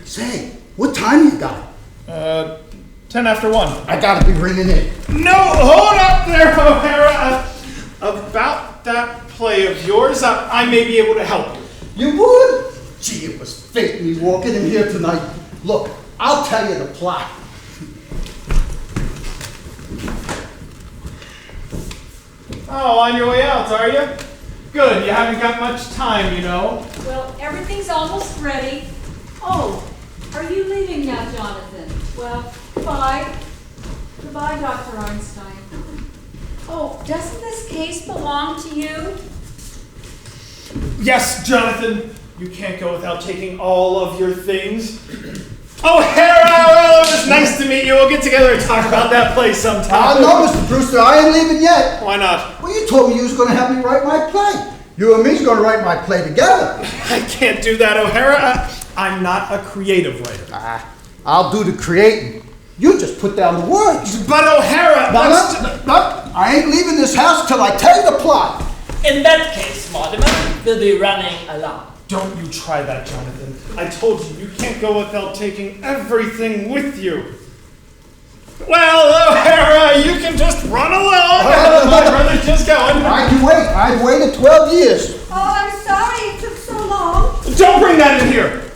Say, what time you got? 10 after 1. I gotta be ringing in. No, hold up there, O'Hara. About that play of yours, I may be able to help you. You would? Gee, it was fate me walking in here tonight. Look, I'll tell you the plot. Oh, on your way out, are you? Good, you haven't got much time, you know. Well, everything's almost ready. Oh, are you leaving now, Jonathan? Well, goodbye. Goodbye, Dr. Einstein. Oh, doesn't this case belong to you? Yes, Jonathan, you can't go without taking all of your things. O'Hara, well, it was nice to meet you. We'll get together and talk about that play sometime. No, Mr. Brewster, I ain't leaving yet. Why not? Well, you told me you was going to have me write my play. You and me's going to write my play together. I can't do that, O'Hara. I'm not a creative writer. I'll do the creating. You just put down the words. But O'Hara, No, I ain't leaving this house till I tell you the plot. In that case, Mortimer will be running along. Don't you try that, Jonathan. I told you, you can't go without taking everything with you. Well, O'Hara, you can just run along. My brother's just going. I can wait. I've waited 12 years. Oh, I'm sorry it took so long. Don't bring that in here.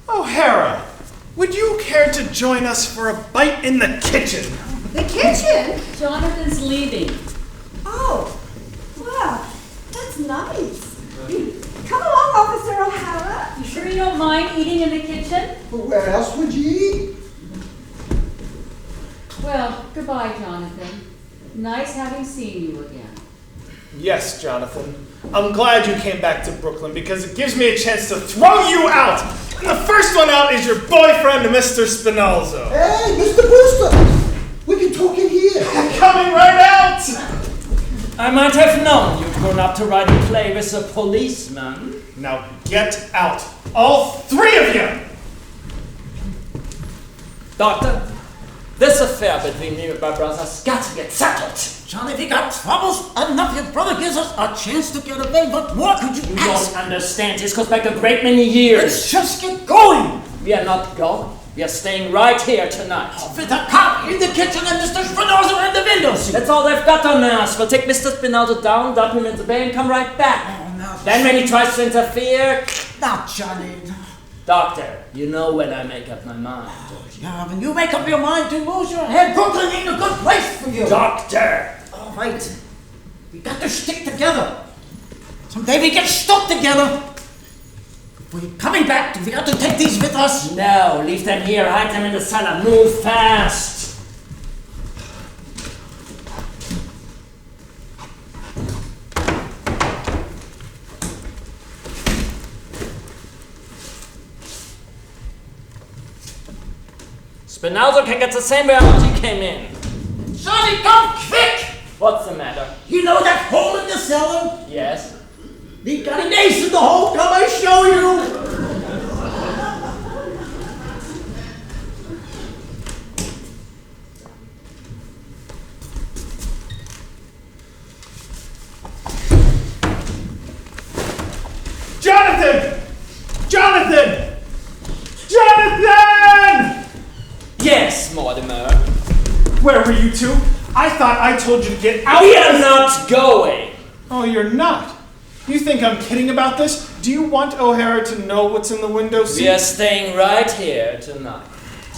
O'Hara, would you care to join us for a bite in the kitchen? The kitchen? Jonathan's leaving. Oh, nice. Come along, Officer O'Hara. You sure you don't mind eating in the kitchen? But where else would you eat? Well, goodbye, Jonathan. Nice having seen you again. Yes, Jonathan. I'm glad you came back to Brooklyn because it gives me a chance to throw you out. And the first one out is your boyfriend, Mr. Spinalzo. Hey, Mr. Brewster! We can talk in here. Coming right out! I might have known you'd grown up to write a play with a policeman. Now get out. All three of you! Doctor, this affair between me and my brother's got to get settled. Johnny, we got troubles enough. Your brother gives us a chance to get away. What more could you You ask? don't understand. This goes back a great many years. Let's just get going. We are not going. We are staying right here tonight. With a cop in the kitchen and Mr. Spinoza in the window seat. That's all they've got on us. We'll take Mr. Spinoza down, dump him in the bay, and come right back. Oh, no. Then when he tries to interfere... Not Johnny. Doctor, you know when I make up my mind. Yeah, when you make up your mind to lose your head, Brooklyn ain't a good place for you. Doctor! All right. We got to stick together. Someday we get stuck together. If we're coming back, we got to take these with us. No, leave them here. Hide them in the cellar. Move fast. Spinaldo can get the same way out he came in. Johnny, come quick! What's the matter? You know that hole in the cellar? Yes? We got an ace in the hole. Come I show you. Jonathan! Jonathan! Jonathan! Yes, Mortimer. Where were you two? I thought I told you to get out. We are not going. Oh, you're not? You think I'm kidding about this? Do you want O'Hara to know what's in the window seat? We are staying right here tonight.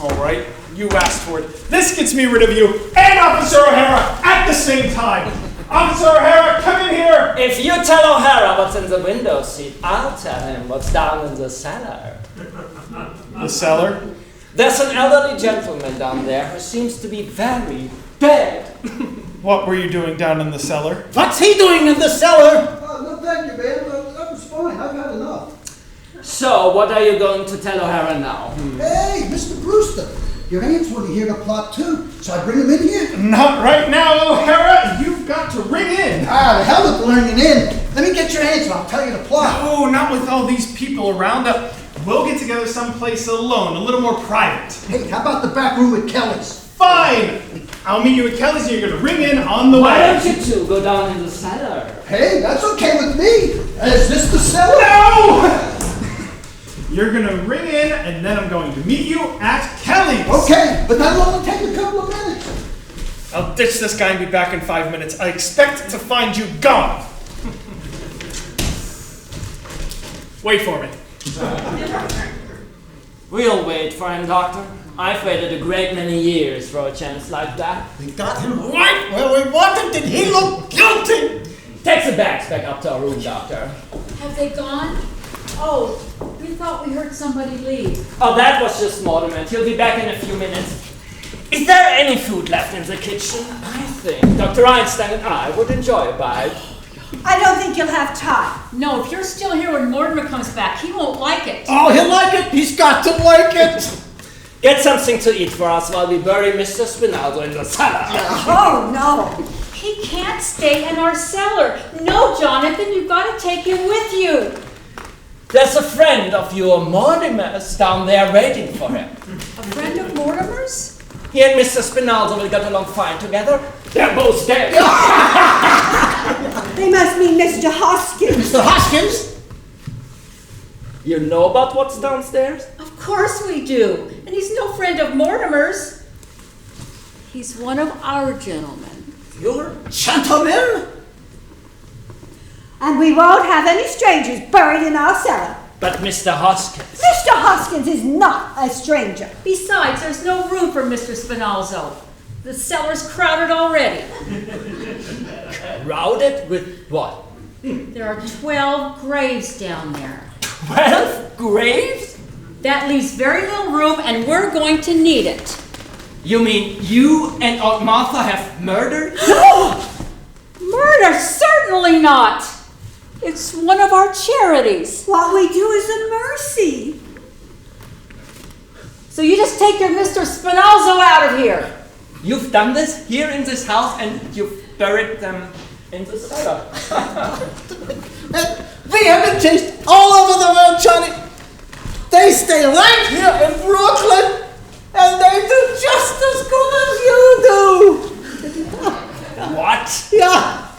All right, you asked for it. This gets me rid of you and Officer O'Hara at the same time. Officer O'Hara, come in here. If you tell O'Hara what's in the window seat, I'll tell him what's down in the cellar. The cellar? There's an elderly gentleman down there who seems to be very bad. What were you doing down in the cellar? What's he doing in the cellar? No, thank you, man. That was fine. I've had enough. So, what are you going to tell O'Hara now? Hey, Mr. Brewster. Your aunts want to hear the plot, too. So I bring them in here? Not right now, O'Hara. You've got to ring in. Ah, the hell with learning in. Let me get your aunts and I'll tell you the plot. No, not with all these people around. We'll get together someplace alone, a little more private. Hey, how about the back room at Kelly's? Fine. I'll meet you at Kelly's and you're going to ring in on the way. Why don't you two go down in the cellar? Hey, that's okay with me. Is this the cellar? No! You're going to ring in and then I'm going to meet you at Kelly's. Okay, but that'll only take a couple of minutes. I'll ditch this guy and be back in 5 minutes. I expect to find you gone. Wait for me. We'll wait for him, Doctor. I've waited a great many years for a chance like that. We got him right where we wanted. Did he look guilty? Take the bags back up to our room, Doctor. Have they gone? Oh, we thought we heard somebody leave. Oh, that was just Mortimer. He'll be back in a few minutes. Is there any food left in the kitchen? I think Dr. Einstein and I would enjoy a bite. I don't think you'll have time. No, if you're still here when Mortimer comes back, he won't like it. Oh, he'll like it. He's got to like it. Get something to eat for us while we bury Mr. Spinaldo in the cellar. Oh, no. He can't stay in our cellar. No, Jonathan, you've got to take him with you. There's a friend of your Mortimer's down there waiting for him. A friend of Mortimer's? He and Mr. Spinaldo will get along fine together. They're both dead. They must mean Mr. Hoskins. Mr. Hoskins? You know about what's downstairs? Of course we do. And he's no friend of Mortimer's. He's one of our gentlemen. Your gentleman? And we won't have any strangers buried in our cellar. But Mr. Hoskins. Mr. Hoskins is not a stranger. Besides, there's no room for Mr. Spinalzo. The cellar's crowded already. Crowded with what? There are 12 graves down there. 12 graves? That leaves very little room, and we're going to need it. You mean you and Aunt Martha have murdered? No! Murder? Certainly not! It's one of our charities. What we do is a mercy. So you just take your Mr. Spinalzo out of here. You've done this here in this house and you've buried them in the cellar. We have been chased all over the world, Johnny. They stay right here in Brooklyn, and they do just as good as you do. What? Yeah.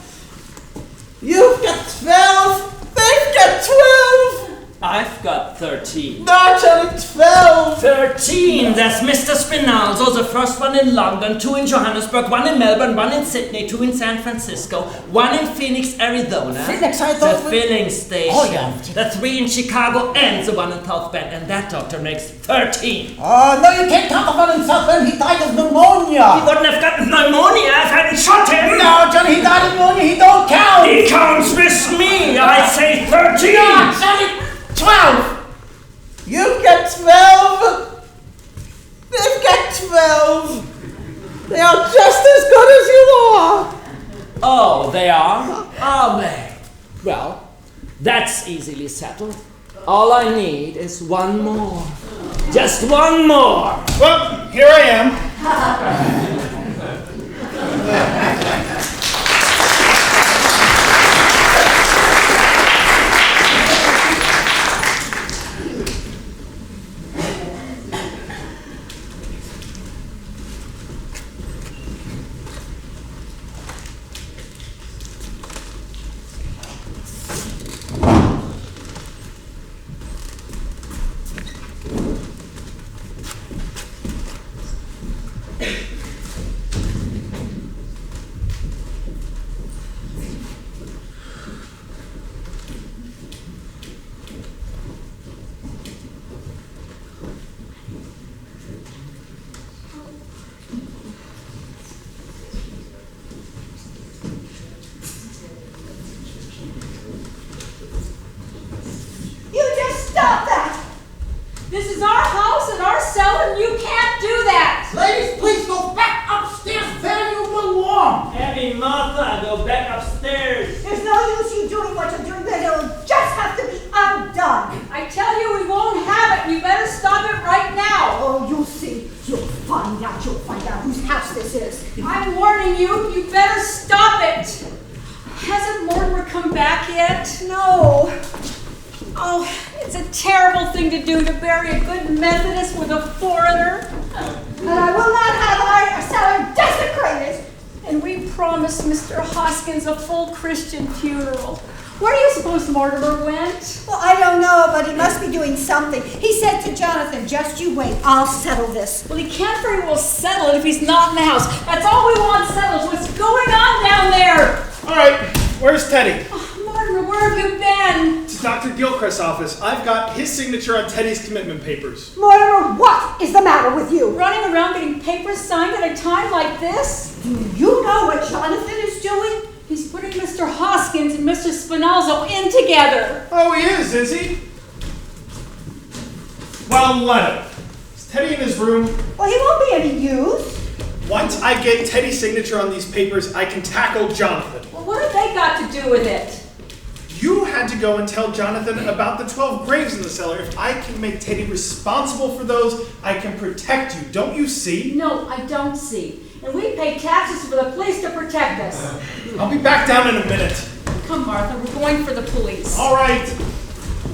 You've got 12. They've got 12. I've got 13. No, Johnny, 12. 13! There's Mr. Spinalzo, the first one in London, 2 in Johannesburg, 1 in Melbourne, 1 in Sydney, 2 in San Francisco, 1 in Phoenix, Arizona. Phoenix, I thought the filling station. Oh, yeah. The 3 in Chicago and the 1 in South Bend, and that doctor makes 13. Oh, no, you can't talk about him, South Bend. He died of pneumonia. He wouldn't have gotten pneumonia if I hadn't shot him. No, Johnny, he died of pneumonia. He don't count. He counts with me. I say 13. No, Johnny, 12. You've got 12. They've got 12. They are just as good as you are. Oh, they are? Are they? Well, that's easily settled. All I need is one more. Just one more. Well, here I am. This is our house and our cell, and you can't do that! Ladies, please go back upstairs. There you belong. Abby, Martha, go back upstairs. There's no use you doing what you're doing, but it'll just have to be undone. I tell you, we won't have it. You better stop it right now. Oh, you'll see. You'll find out whose house this is. I'm warning you, you better stop it. Hasn't Mortimer come back yet? No. Oh, it's a terrible thing to do, to bury a good Methodist with a foreigner. And I will not have our cellar desecrated. And we promised Mr. Hoskins a full Christian funeral. Where do you suppose Mortimer went? Well, I don't know, but he must be doing something. He said to Jonathan, just you wait, I'll settle this. Well, he can't very well settle it if he's not in the house. That's all we want settled. What's going on down there? All right, where's Teddy? Oh, Mortimer, where have you been? To Dr. Gilchrist's office. I've got his signature on Teddy's commitment papers. Mortimer, what is the matter with you? Running around getting papers signed at a time like this? Do you know what Jonathan is doing? He's putting Mr. Hoskins and Mr. Spinalzo in together. Oh, he is he? Well, let him. Is Teddy in his room? Well, he won't be any use. Once I get Teddy's signature on these papers, I can tackle Jonathan. Well, what have they got to do with it? You had to go and tell Jonathan about the 12 graves in the cellar. If I can make Teddy responsible for those, I can protect you. Don't you see? No, I don't see. And we pay taxes for the police to protect us. I'll be back down in a minute. Come, Martha, we're going for the police. All right.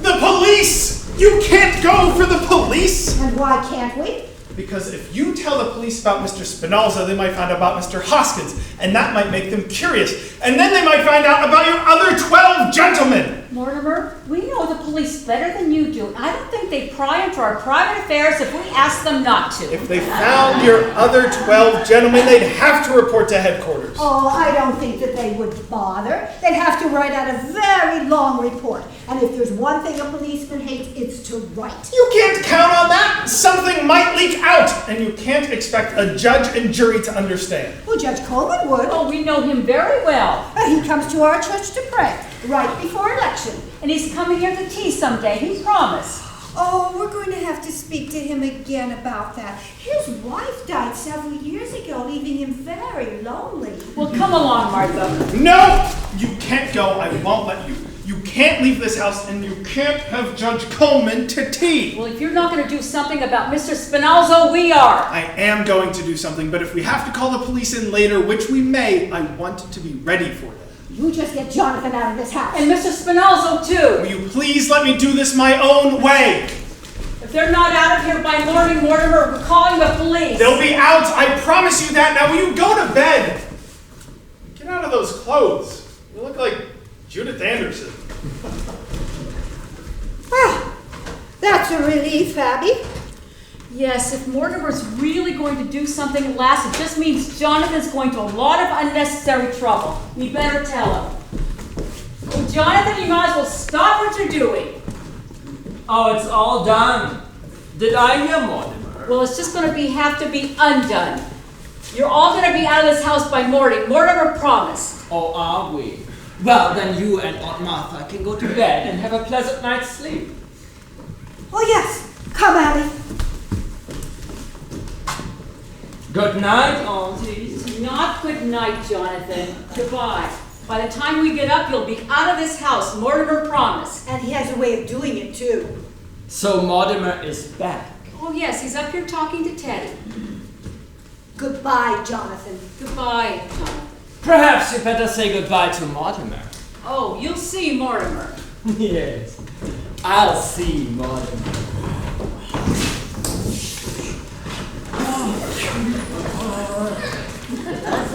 The police! You can't go for the police! And why can't we? Because if you tell the police about Mr. Spinalzo, they might find out about Mr. Hoskins, and that might make them curious. And then they might find out about your other 12 gentlemen! Mortimer, we know the police better than you do. I don't think they pry into our private affairs if we ask them not to. If they found your other 12 gentlemen, they'd have to report to headquarters. Oh, I don't think that they would bother. They'd have to write out a very long report. And if there's one thing a policeman hates, it's to write. You can't count on that. Something might leak out, and you can't expect a judge and jury to understand. Well, Judge Coleman would. Oh, we know him very well. He comes to our church to pray. right before election. And he's coming here to tea someday, he promised. Oh, we're going to have to speak to him again about that. His wife died several years ago, leaving him very lonely. Well, come along, Martha. No! You can't go. I won't let you. You can't leave this house, and you can't have Judge Coleman to tea. Well, if you're not going to do something about Mr. Spinalzo, we are. I am going to do something, but if we have to call the police in later, which we may, I want to be ready for them. You just get Jonathan out of this house. And Mr. Spinalzo, too. Will you please let me do this my own way? If they're not out of here by morning, Mortimer, we're calling the police. They'll be out, I promise you that. Now, will you go to bed? Get out of those clothes. You look like Judith Anderson. Ah, that's a relief, Abby. Yes, if Mortimer's really going to do something at last, it just means Jonathan's going to a lot of unnecessary trouble. We better tell him. Well, Jonathan, you might as well stop what you're doing. Oh, it's all done. Did I hear Mortimer? Well, it's just going to have to be undone. You're all going to be out of this house by morning. Mortimer promised. Oh, are we? Well, then you and Aunt Martha can go to bed and have a pleasant night's sleep. Oh, yes. Come, Abby. Good night, aunties. Not good night, Jonathan. Goodbye. By the time we get up, you'll be out of this house. Mortimer promised. And he has a way of doing it, too. So Mortimer is back. Oh, yes, he's up here talking to Teddy. Goodbye, Jonathan. Goodbye, Jonathan. Perhaps you better say goodbye to Mortimer. Oh, you'll see Mortimer. Yes, I'll see Mortimer.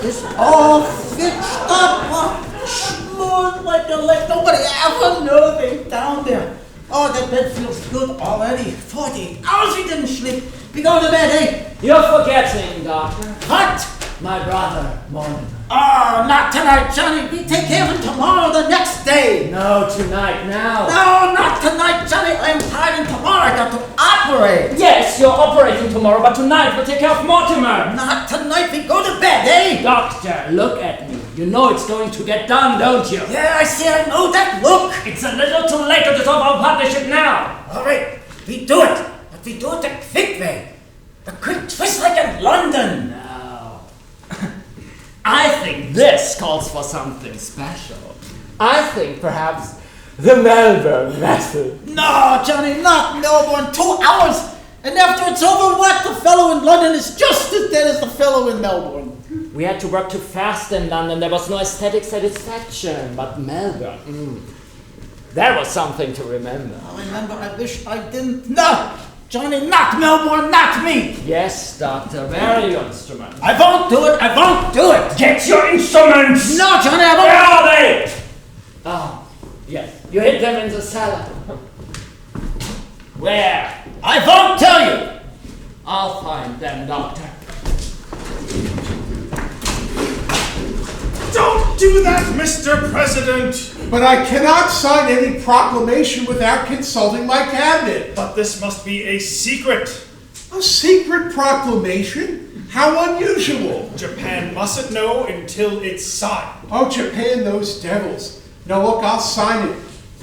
It's all fixed up, smooth like a lake. Nobody ever knew they down there. Oh, that bed feels good already. 48 hours we didn't sleep. We go to bed, eh? You're forgetting, Doctor. What? My brother, Mortimer. Oh, not tonight, Johnny. We take care of him tomorrow, the next day. No, tonight, now. No, not tonight, Johnny. I'm tired and tomorrow I got to operate. Yes, you're operating tomorrow, but tonight we'll take care of Mortimer. Not tonight. We go to bed, eh? Doctor, look at me. You know it's going to get done, don't you? Yeah, I see. I know that look. It's a little too late to dissolve our partnership now. All right, we do it. But we do it the quick way. The quick twist like in London. No. I think this calls for something special. I think perhaps the Melbourne method. No, Johnny, not Melbourne. 2 hours. And after it's over, what? The fellow in London is just as dead as the fellow in Melbourne. We had to work too fast in London. There was no aesthetic satisfaction. But Melbourne, that was something to remember. I remember, I wish I didn't. No! Johnny, not Melbourne, not me! Yes, Doctor, where are your instruments? I won't do it, I won't do it! Get your instruments! No, Johnny, I won't! Where are they? Oh, yes, you hid them in the cellar. Where? I won't tell you! I'll find them, Doctor. Don't do that, Mr. President! But I cannot sign any proclamation without consulting my cabinet. But this must be a secret. A secret proclamation? How unusual. Japan mustn't know until it's signed. Oh, Japan, those devils. Now look, I'll sign it.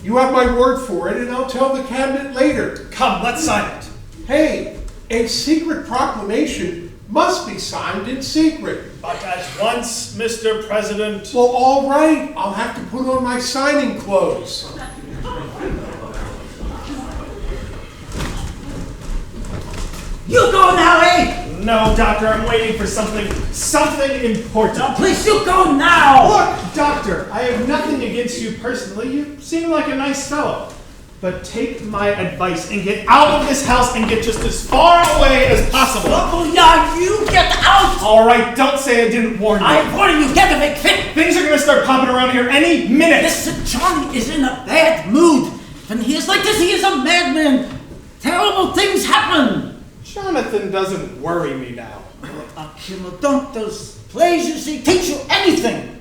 You have my word for it, and I'll tell the cabinet later. Come, let's sign it. Hey, a secret proclamation must be signed in secret. But at once, Mr. President. Well, all right. I'll have to put on my signing clothes. You go now, eh? No, Doctor, I'm waiting for something important. No, please, you go now! Look, Doctor, I have nothing against you personally. You seem like a nice fellow. But take my advice and get out of this house and get just as far away as possible. Oh, yeah, you get out! All right, don't say I didn't warn you. I warn you, get away quick! Things are going to start popping around here any minute. Listen, Johnny is in a bad mood. When he is like this, he is a madman. Terrible things happen. Jonathan doesn't worry me now. Kimmel, don't those plays you see teach you anything?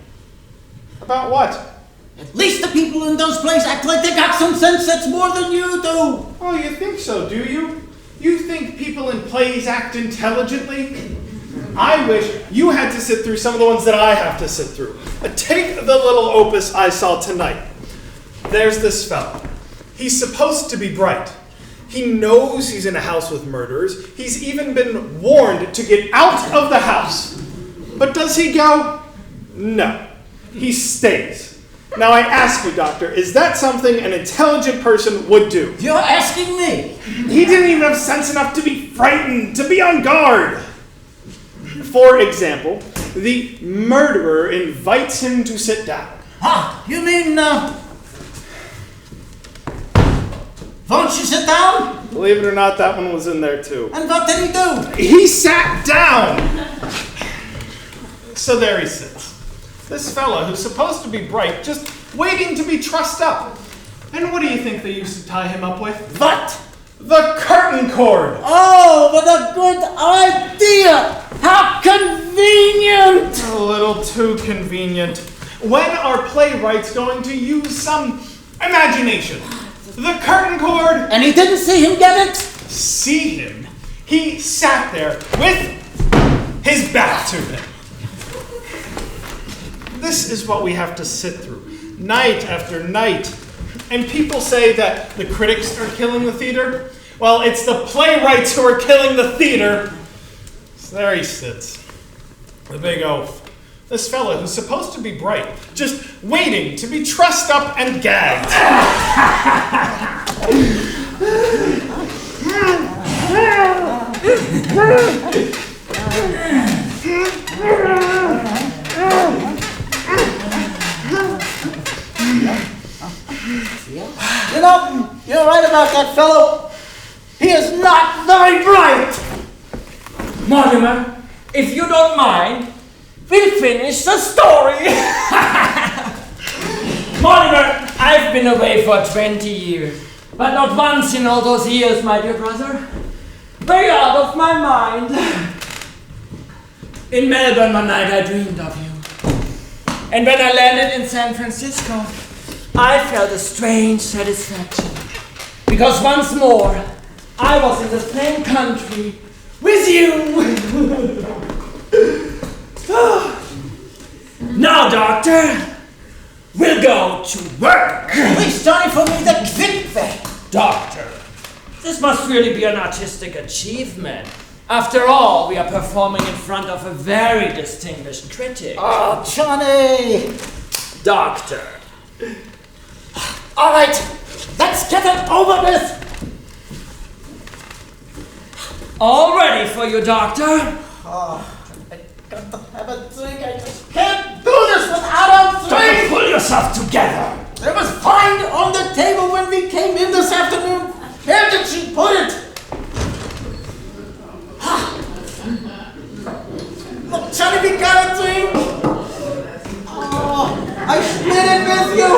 About what? At least the people in those plays act like they got some sense that's more than you do. Oh, you think so, do you? You think people in plays act intelligently? I wish you had to sit through some of the ones that I have to sit through. Take the little opus I saw tonight. there's this fellow. He's supposed to be bright. He knows he's in a house with murderers. He's even been warned to get out of the house. But does he go? No. He stays. Now I ask you, Doctor, is that something an intelligent person would do? You're asking me? He didn't even have sense enough to be frightened, to be on guard. For example, the murderer invites him to sit down. Ah, you mean, won't you sit down? Believe it or not, that one was in there too. And what did he do? He sat down! So there he sits. This fella who's supposed to be bright, just waiting to be trussed up. And what do you think they used to tie him up with? What? The curtain cord! Oh, what a good idea! How convenient! A little too convenient. When are playwrights going to use some imagination? The curtain cord! And he didn't see him get it? See him? He sat there with his back to him. This is what we have to sit through, night after night. And people say that the critics are killing the theater. Well, it's the playwrights who are killing the theater. So there he sits, the big oaf. This fella who's supposed to be bright, just waiting to be trussed up and gagged. You know, you're right about that fellow. He is not very bright. Mortimer, if you don't mind, we'll finish the story. Mortimer, I've been away for 20 years, but not once in all those years, my dear brother, were you out of my mind. In Melbourne one night I dreamed of you. And when I landed in San Francisco, I felt a strange satisfaction. Because once more, I was in the same country with you. Now, Doctor, we'll go to work. It's time for me to quick way. Doctor, this must really be an artistic achievement. After all, we are performing in front of a very distinguished critic. Oh, Johnny! Doctor. All right, let's get it over with. All ready for you, Doctor? Oh, I got to have a drink. I just can't do this without a Doctor, drink. pull yourself together. It was fine on the table when we came in this afternoon. Where did she put it? Look, Johnny, we got a drink. Oh, I split it with you.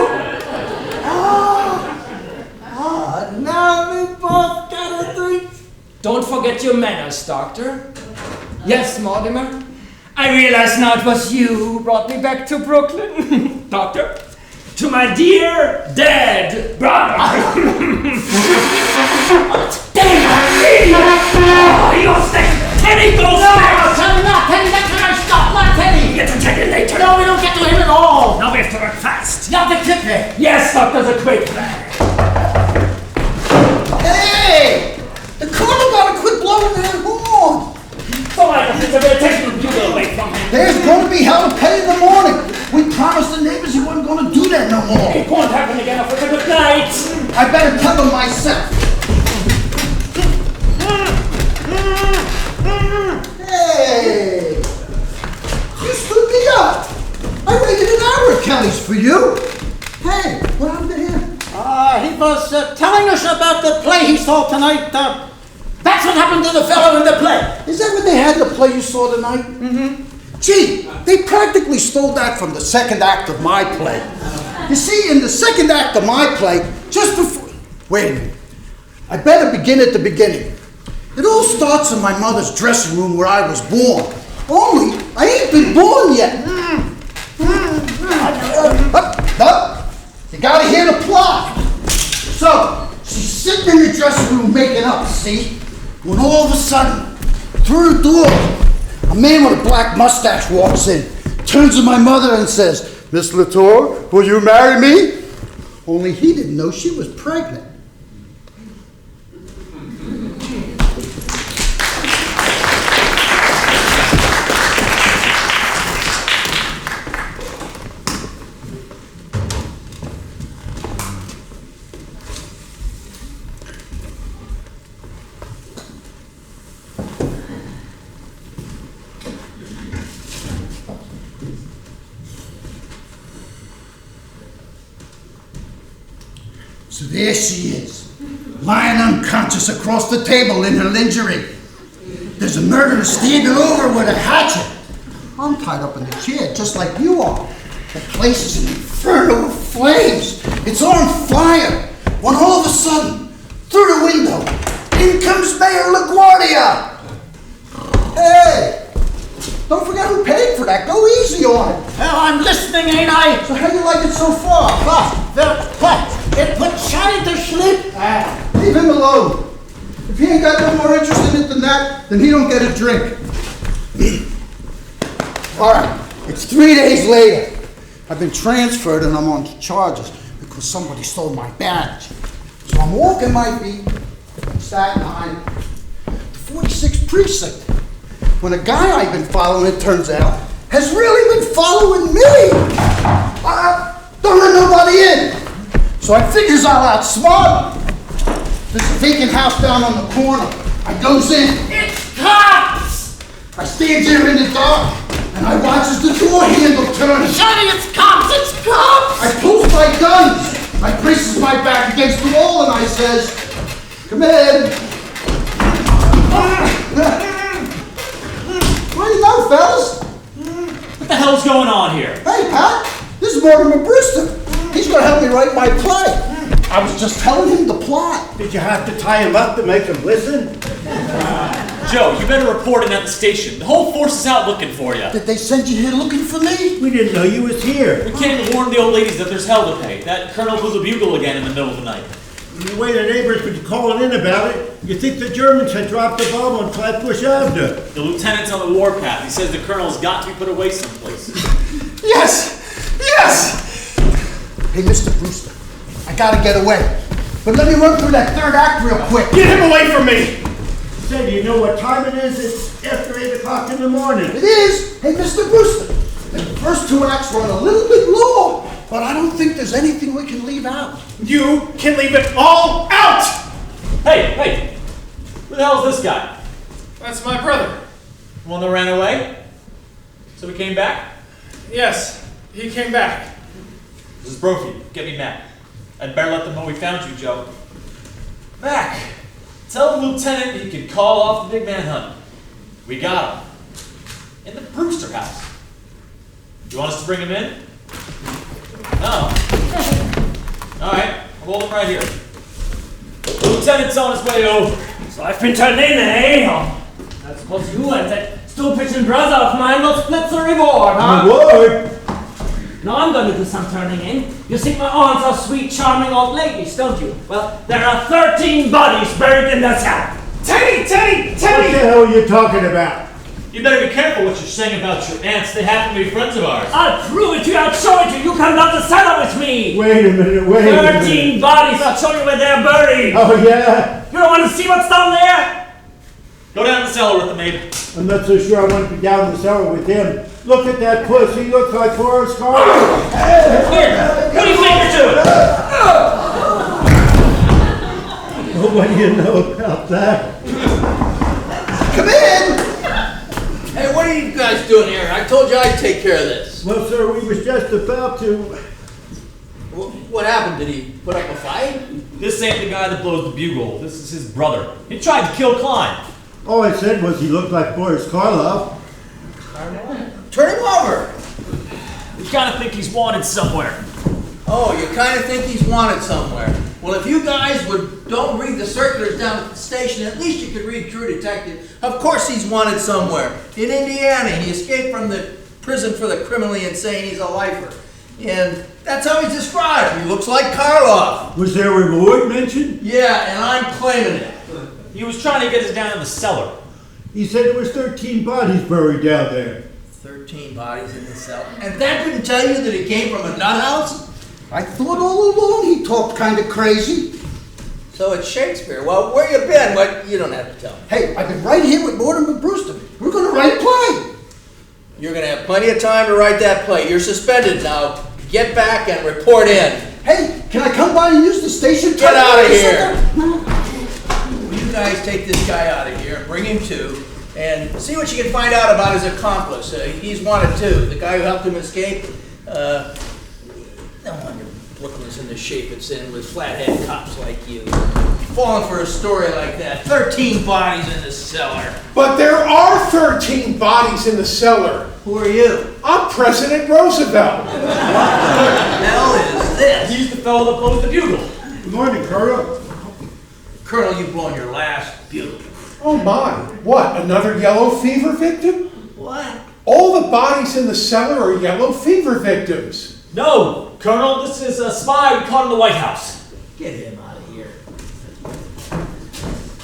Now we both got a drink. Don't forget your manners, Doctor. Yes, Mortimer. I realize now it was you who brought me back to Brooklyn. Doctor, to my dear dead brother. Oh, you stay. Teddy, go back. Teddy, not Teddy, that can I stop, not Teddy. Get to Teddy later. No, we don't get to him at all. Now we have to work fast. Yeah, the quick. Yes, Doctor, the quick plan. Hey! The corner gotta quit blowing their horn! So I can take the bugle away from him. There's going to be hell to pay in the morning. We promised the neighbors he wasn't going to do that no more. It won't happen again after good night. I better tell them myself. Hey! You stood me up. I waited an hour at Kelly's for you. Hey, what happened to him? He was telling us about the play he saw tonight. That's what happened to the fellow in the play. Is that what they had in the play you saw tonight? Mm-hmm. Gee, they practically stole that from the second act of my play. You see, in the second act of my play, just before... Wait a minute. I better begin at the beginning. It all starts in my mother's dressing room where I was born. Only, I ain't been born yet. You gotta hear the plot. So, she's sitting in the dressing room making up, see? When all of a sudden, through the door, a man with a black mustache walks in, turns to my mother and says, Miss Latour, will you marry me? Only he didn't know she was pregnant. So there she is, lying unconscious across the table in her lingerie. There's a murderer standing over with a hatchet. I'm tied up in the chair just like you are. The place is an inferno of flames. It's on fire. When all of a sudden, through the window, in comes Mayor LaGuardia. Hey! Don't forget who paid for that. Go easy on it. Well, I'm listening, ain't I? So how do you like it so far? It put Johnny to sleep. Leave him alone. If he ain't got no more interest in it than that, then he don't get a drink. All right, it's 3 days later. I've been transferred and I'm on charges because somebody stole my badge. So I'm walking my beat from Staten Island, the 46th precinct, when a guy I've been following, it turns out, has really been following me. Don't let nobody in. So I figures I'll outsmart him. There's a vacant house down on the corner. I goes in. It's cops! I stand there in the dark, and I watch as the door handle turns. Johnny, it's cops! It's cops! I pulls my guns. I braces my back against the wall, and I says, "Come in." What do you know, fellas? What the hell's going on here? Hey, Pat, this is Mortimer Brewster. He's gonna help me write my play. I was just telling him the plot. Did you have to tie him up to make him listen? Joe, you better report it at the station. The whole force is out looking for you. Did they send you here looking for me? We didn't know you was here. We came to warn the old ladies that there's hell to pay. That colonel blew the bugle again in the middle of the night. The way the neighbors were calling in about it, you think the Germans had dropped the bomb on Flatbush Avenue. The lieutenant's on the warpath. He says the colonel's got to be put away someplace. Yes! Yes! Hey, Mr. Brewster, I gotta get away. But let me run through that third act real quick. Get him away from me! Say, do you know what time it is? It's after 8 o'clock in the morning. It is. Hey, Mr. Brewster, the first two acts run a little bit long, but I don't think there's anything we can leave out. You can leave it all out! Hey! Who the hell's this guy? That's my brother. The one that ran away? So he came back? Yes, he came back. This is Brophy. Get me Mac. I'd better let them know we found you, Joe. Mac, tell the lieutenant he can call off the big manhunt. We got him. In the Brewster house. You want us to bring him in? No. Alright, I'll hold him right here. The lieutenant's on his way over. So I've been turned in, eh? I suppose you and that stupid brother of mine will split the reward, huh? Reward? Now I'm going to do some turning in. You think my aunts are sweet, charming old ladies, don't you? Well, there are 13 bodies buried in that cellar. Teddy! What the hell are you talking about? You better be careful what you're saying about your aunts. They happen to be friends of ours. I'll prove it to you. I'll show it to you. You come down the cellar with me. Wait a minute, wait a minute. 13 bodies. I'll show you where they're buried. Oh, yeah? You don't want to see what's down there? Go down the cellar with them, maybe. I'm not so sure I want to be down in the cellar with him. Look at that puss. He looks like Forrest Gump. Here, what do you think you're doing? Oh, what do you know about that? Come in! Hey, what are you guys doing here? I told you I'd take care of this. Well, sir, we was just about to... What happened? Did he put up a fight? This ain't the guy that blows the bugle. This is his brother. He tried to kill Klein. All I said was he looked like Boris Karloff. Turn him over. We kind of think he's wanted somewhere. Oh, you kind of think he's wanted somewhere. Well, if you guys don't read the circulars down at the station, at least you could read True Detective. Of course he's wanted somewhere. In Indiana, he escaped from the prison for the criminally insane. He's a lifer. And that's how he's described. He looks like Karloff. Was there a reward mentioned? Yeah, and I'm claiming it. He was trying to get us down in the cellar. He said there was 13 bodies buried down there. 13 bodies in the cellar. And that didn't tell you that he came from a nut house? I thought all along he talked kind of crazy. So it's Shakespeare. Well, where you been? What? You don't have to tell me. Hey, I've been right here with Mortimer Brewster. We're going to write a play. You're going to have plenty of time to write that play. You're suspended now. Get back and report in. Hey, can I come by and use the station? Get out of here. You guys take this guy out of here, bring him to, and see what you can find out about his accomplice. He's wanted too. The guy who helped him escape. No wonder Brooklyn's in the shape it's in with flathead cops like you. Falling for a story like that. 13 bodies in the cellar. But there are 13 bodies in the cellar. Who are you? I'm President Roosevelt. What the hell is this? He's the fellow that blows the bugle. Good morning, Colonel. Colonel, you've blown your last bugle. Oh my, what, another yellow fever victim? What? All the bodies in the cellar are yellow fever victims. No, Colonel, this is a spy we caught in the White House. Get him out of here.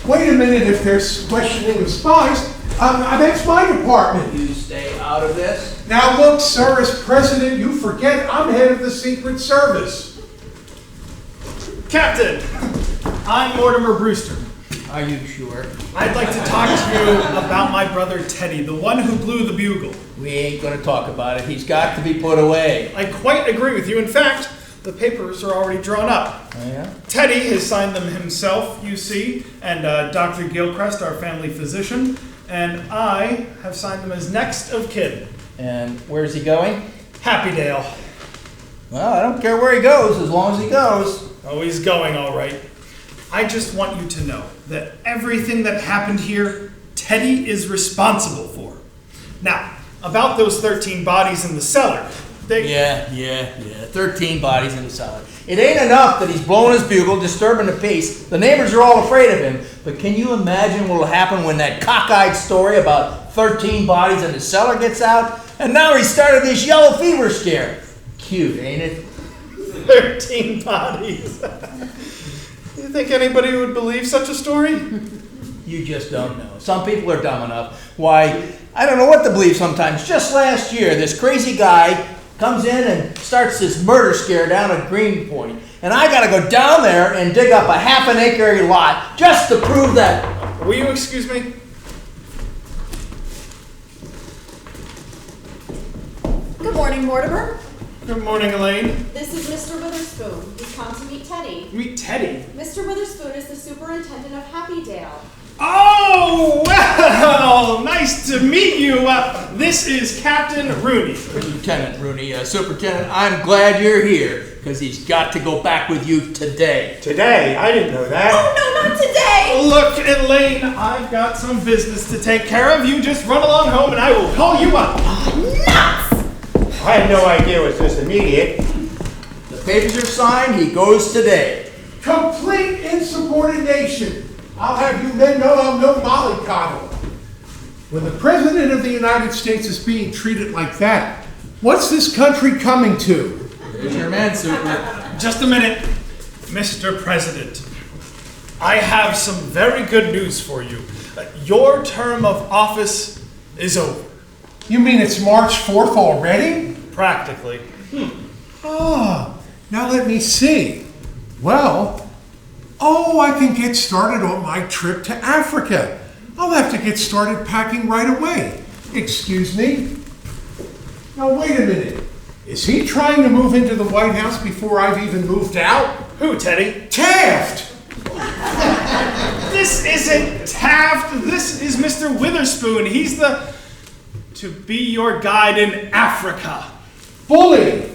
Wait a minute, if there's questioning of spies, that's my department. You stay out of this. Now look, sir, as president, you forget I'm head of the Secret Service. Captain, I'm Mortimer Brewster. Are you sure? I'd like to talk to you about my brother Teddy, the one who blew the bugle. We ain't going to talk about it. He's got to be put away. I quite agree with you. In fact, the papers are already drawn up. Oh, yeah? Teddy has signed them himself, you see, and Dr. Gilchrist, our family physician, and I have signed them as next of kin. And where's he going? Happydale. Well, I don't care where he goes as long as he goes. Oh, he's going all right. I just want you to know that everything that happened here, Teddy is responsible for. Now, about those 13 bodies in the cellar, Yeah. 13 bodies in the cellar. It ain't enough that he's blowing his bugle, disturbing the peace. The neighbors are all afraid of him. But can you imagine what'll happen when that cockeyed story about 13 bodies in the cellar gets out? And now he started this yellow fever scare. Cute, ain't it? 13 bodies. You think anybody would believe such a story? You just don't know. Some people are dumb enough. Why, I don't know what to believe sometimes. Just last year, this crazy guy comes in and starts this murder scare down at Greenpoint. And I gotta go down there and dig up a half an acre lot just to prove that. Will you excuse me? Good morning, Mortimer. Good morning, Elaine. This is Mr. Witherspoon. He's come to meet Teddy. Meet Teddy. Mr. Witherspoon is the superintendent of Happydale. Oh, well, nice to meet you. This is Captain Rooney. Lieutenant Rooney, Superintendent, I'm glad you're here, because he's got to go back with you today. Today? I didn't know that. Oh, no, not today! Look, Elaine, I've got some business to take care of. You just run along home and I will call you up. Nuts! I had no idea it was this immediate. The papers are signed, he goes today. Complete insubordination. I'll have you men know I'm no mollycoddle. When the President of the United States is being treated like that, what's this country coming to? Here's your man, Super. Just a minute. Mr. President, I have some very good news for you. Your term of office is over. You mean it's March 4th already? Practically. Ah, now let me see. Well, I can get started on my trip to Africa. I'll have to get started packing right away. Excuse me? Now wait a minute. Is he trying to move into the White House before I've even moved out? Who, Teddy? Taft! This isn't Taft. This is Mr. Witherspoon. He's to be your guide in Africa. Bully!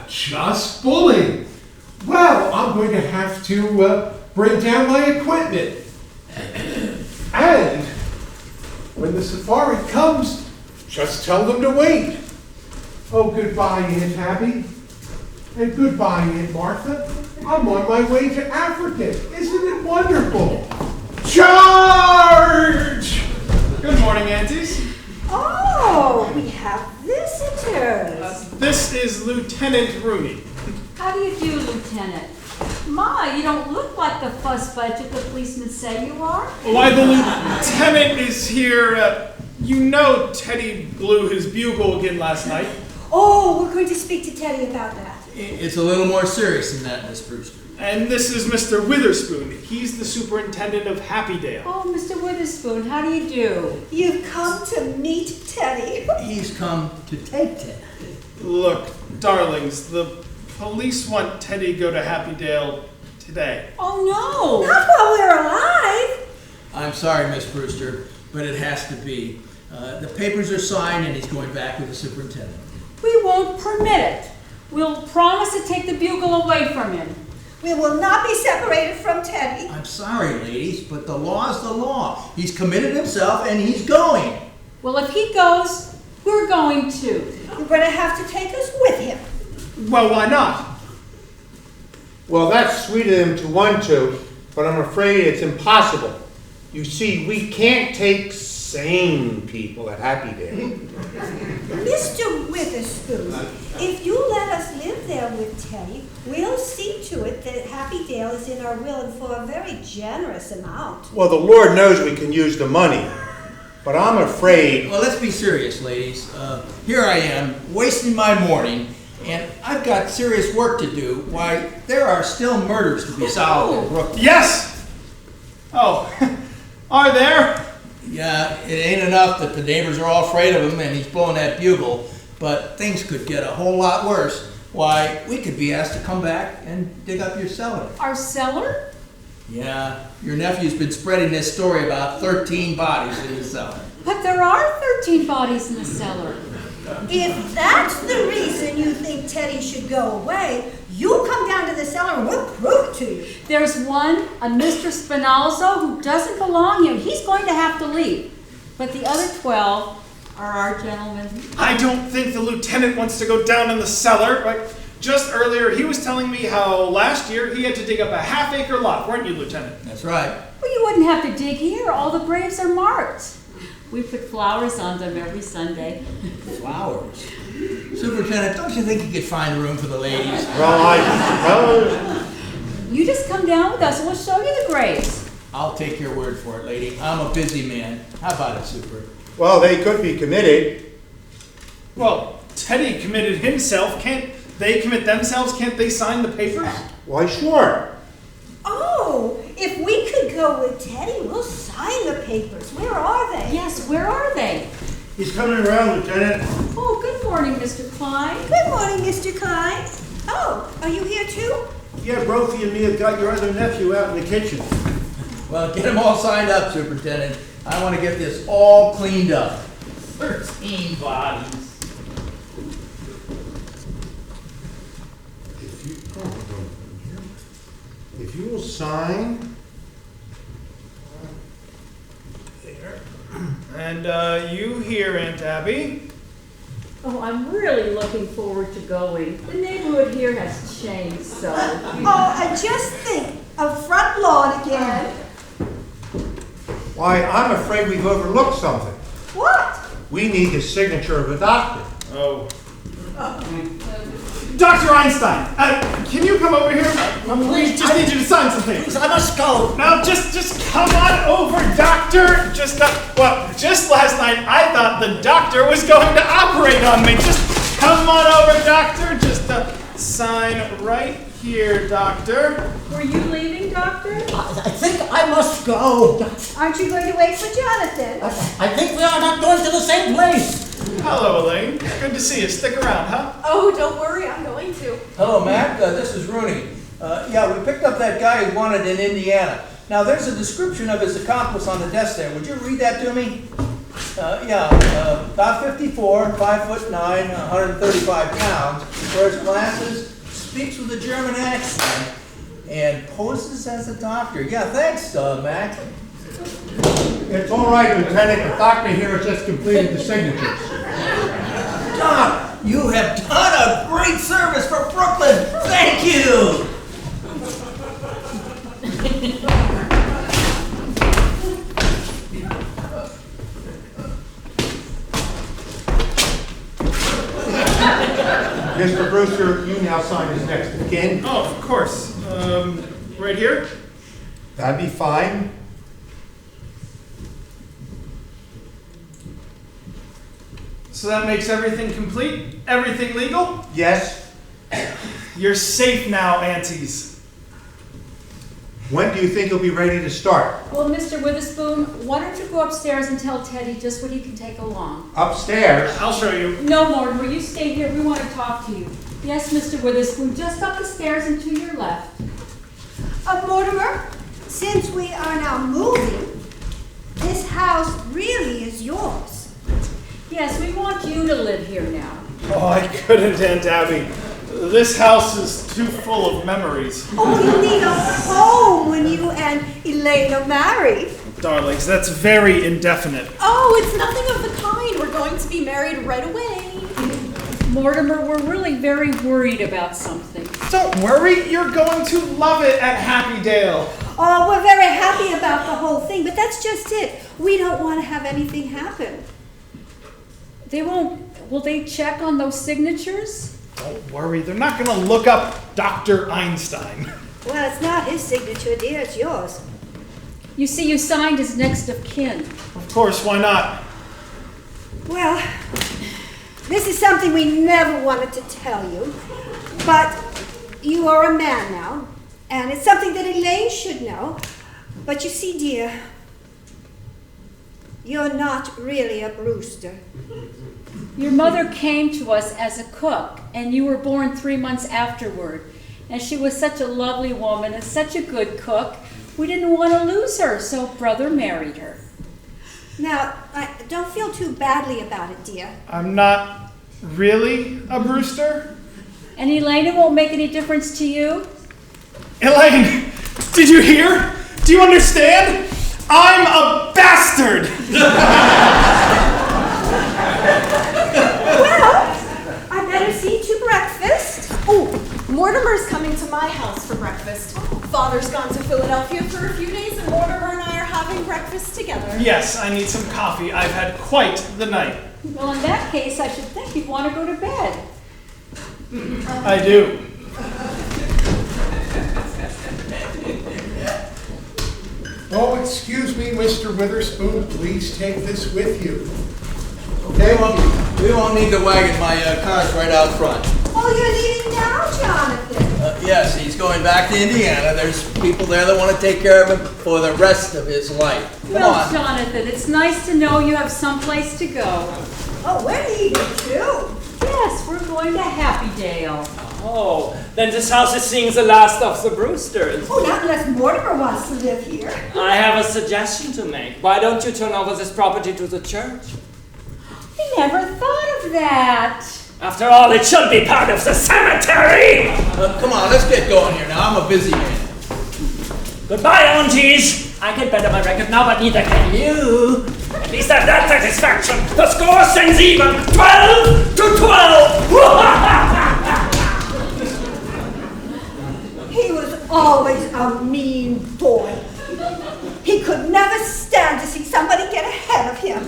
Just bully! Well, I'm going to have to bring down my equipment. And when the safari comes, just tell them to wait. Oh, goodbye, Aunt Abby. And goodbye, Aunt Martha. I'm on my way to Africa. Isn't it wonderful? Charge! Good morning, aunties. Oh, we have visitors. This is Lieutenant Rooney. How do you do, Lieutenant? My, you don't look like the fuss budget the policemen say you are. Why, the lieutenant is here. You know Teddy blew his bugle again last night. Oh, we're going to speak to Teddy about that. It's a little more serious than that, Miss Brewster. And this is Mr. Witherspoon. He's the superintendent of Happydale. Oh, Mr. Witherspoon, how do you do? You've come to meet Teddy. He's come to take Ted. Look, darlings, the police want Teddy to go to Happydale today. Oh, no. Not while we're alive. I'm sorry, Miss Brewster, but it has to be. The papers are signed and he's going back with the superintendent. We won't permit it. We'll promise to take the bugle away from him. We will not be separated from Teddy. I'm sorry, ladies, but the law's the law. He's committed himself and he's going. Well, if he goes, we're going to. You're going to have to take us with him. Well, why not? Well, that's sweet of him to want to, but I'm afraid it's impossible. You see, we can't take sane people at Happydale. Mr. Witherspoon, if you let us live there with Teddy, we'll see to it that Happydale is in our will and for a very generous amount. Well, the Lord knows we can use the money, but I'm afraid... Well, let's be serious, ladies. Here I am, wasting my morning, and I've got serious work to do. Why, there are still murders to be solved in Brooklyn. Yes! Oh, are there? Yeah, it ain't enough that the neighbors are all afraid of him and he's blowing that bugle, but things could get a whole lot worse. Why, we could be asked to come back and dig up your cellar. Our cellar? Yeah, your nephew's been spreading this story about 13 bodies in his cellar. But there are 13 bodies in the cellar. If that's the reason you think Teddy should go away, you come down to the cellar and we'll prove it to you. There's one, a Mr. Spinalzo, who doesn't belong here. He's going to have to leave. But the other 12 are our gentlemen. I don't think the lieutenant wants to go down in the cellar. Right? Just earlier, he was telling me how last year he had to dig up a half-acre lot, weren't you, Lieutenant? That's right. Well, you wouldn't have to dig here. All the graves are marked. We put flowers on them every Sunday. Flowers? Superintendent, don't you think you could find room for the ladies? Well, I suppose... You just come down with us and we'll show you the graves. I'll take your word for it, lady. I'm a busy man. How about it, Super? Well, they could be committed. Well, Teddy committed himself. Can't they commit themselves? Can't they sign the papers? Why, sure. Oh, if we could go with Teddy, we'll sign the papers. Where are they? Yes, where are they? He's coming around, Lieutenant. Oh, good morning, Mr. Klein. Good morning, Mr. Klein. Oh, are you here too? Yeah, Brophy and me have got your other nephew out in the kitchen. Well, get them all signed up, Superintendent. I want to get this all cleaned up. 13 bodies. If you will sign... There. And you here, Aunt Abby. Oh, I'm really looking forward to going. The neighborhood here has changed so. Oh, and just think, a front lawn again. Why, I'm afraid we've overlooked something. What? We need the signature of a doctor. Oh. Dr. Einstein, can you come over here? We just need you to sign something. Please, I must go. Now, just come on over, doctor. Just last night I thought the doctor was going to operate on me. Just come on over, doctor. Just sign right here, doctor. Were you leaving, Doctor? I think I must go. Aren't you going to wait for Jonathan? I think we are not going to the same place. Hello, Elaine. Good to see you. Stick around, huh? Oh, don't worry, I'm going to. Hello, Mac. This is Rooney. Yeah, we picked up that guy who wanted in Indiana. Now, there's a description of his accomplice on the desk there. Would you read that to me? About 54, 5'9", 135 pounds, wears glasses, speaks with a German accent, and poses as a doctor. Yeah, thanks, Mac. It's all right, Lieutenant. The doctor here has just completed the signatures. Doc, you have done a great service for Brooklyn. Thank you. Mr. Brewster, you now sign this next again. Oh, of course. Right here? That'd be fine. So that makes everything complete? Everything legal? Yes. You're safe now, aunties. When do you think you'll be ready to start? Well, Mr. Witherspoon, why don't you go upstairs and tell Teddy just what he can take along? Upstairs? I'll show you. No, Mortimer, you stay here. We want to talk to you. Yes, Mr. Witherspoon, just up the stairs and to your left. Mortimer, since we are now moving, this house really is yours. Yes, we want you to live here now. Oh, I couldn't, Aunt Abby. This house is too full of memories. Oh, you need a home when you and Elaine are married. Darlings, that's very indefinite. Oh, it's nothing of the kind. We're going to be married right away. Mortimer, we're really very worried about something. Don't worry, you're going to love it at Happy Dale. Oh, we're very happy about the whole thing, but that's just it. We don't want to have anything happen. They won't. Will they check on those signatures? Don't worry, they're not going to look up Dr. Einstein. Well, it's not his signature, dear, it's yours. You see, you signed as next of kin. Of course, why not? Well, this is something we never wanted to tell you, but you are a man now, and it's something that Elaine should know. But you see, dear, you're not really a Brewster. Your mother came to us as a cook, and you were born 3 months afterward. And she was such a lovely woman and such a good cook. We didn't want to lose her, so brother married her. Now, don't feel too badly about it, dear. I'm not really a Brewster. And Elaine, it won't make any difference to you? Elaine, did you hear? Do you understand? I'm a bastard! Well, I better see to breakfast. Oh, Mortimer's coming to my house for breakfast. Father's gone to Philadelphia for a few days, and Mortimer and I are having breakfast together. Yes, I need some coffee. I've had quite the night. Well, in that case, I should think you'd want to go to bed. I do. Oh, excuse me, Mr. Witherspoon, please take this with you. Okay, well, we won't need to wagon. My car's right out front. Oh, you're leaving now, Jonathan. Yes, he's going back to Indiana. There's people there that want to take care of him for the rest of his life. Come Well, on. Jonathan, it's nice to know you have someplace to go. Oh, we're leaving too. Yes, we're going to Happy Dale. Oh, then this house is seeing the last of the Brewsters. Oh, not unless Mortimer wants to live here. I have a suggestion to make. Why don't you turn over this property to the church? I never thought of that. After all, it should be part of the cemetery! Come on, let's get going here now. I'm a busy man. Goodbye, aunties! I can better my record now, but neither can you. At least have that satisfaction. The score stands even. 12 to 12! He was always a mean boy. He could never stand to see somebody get ahead of him.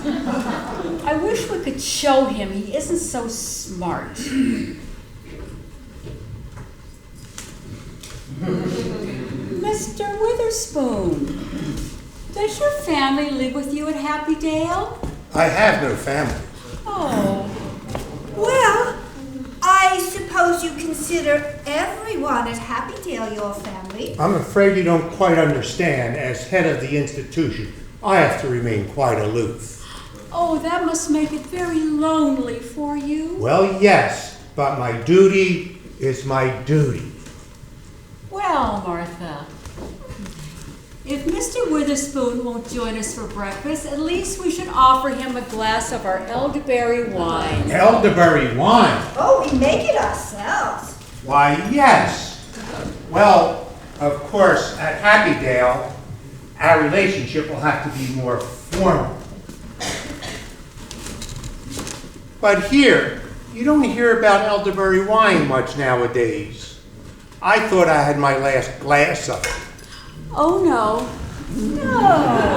I wish we could show him he isn't so smart. Mr. Witherspoon, does your family live with you at Happy Dale? I have no family. Oh, Well, I suppose you consider everyone at Happy Dale your family. I'm afraid you don't quite understand. As head of the institution, I have to remain quite aloof. oh, that must make it very lonely for you. Well, yes, but my duty is my duty. Well, Martha, if Mr. Witherspoon won't join us for breakfast, at least we should offer him a glass of our elderberry wine. Elderberry wine? Oh, we make it ourselves. Why, yes. Well, of course, at Happy Dale, our relationship will have to be more formal. But here, you don't hear about elderberry wine much nowadays. I thought I had my last glass of it. Oh, no. No.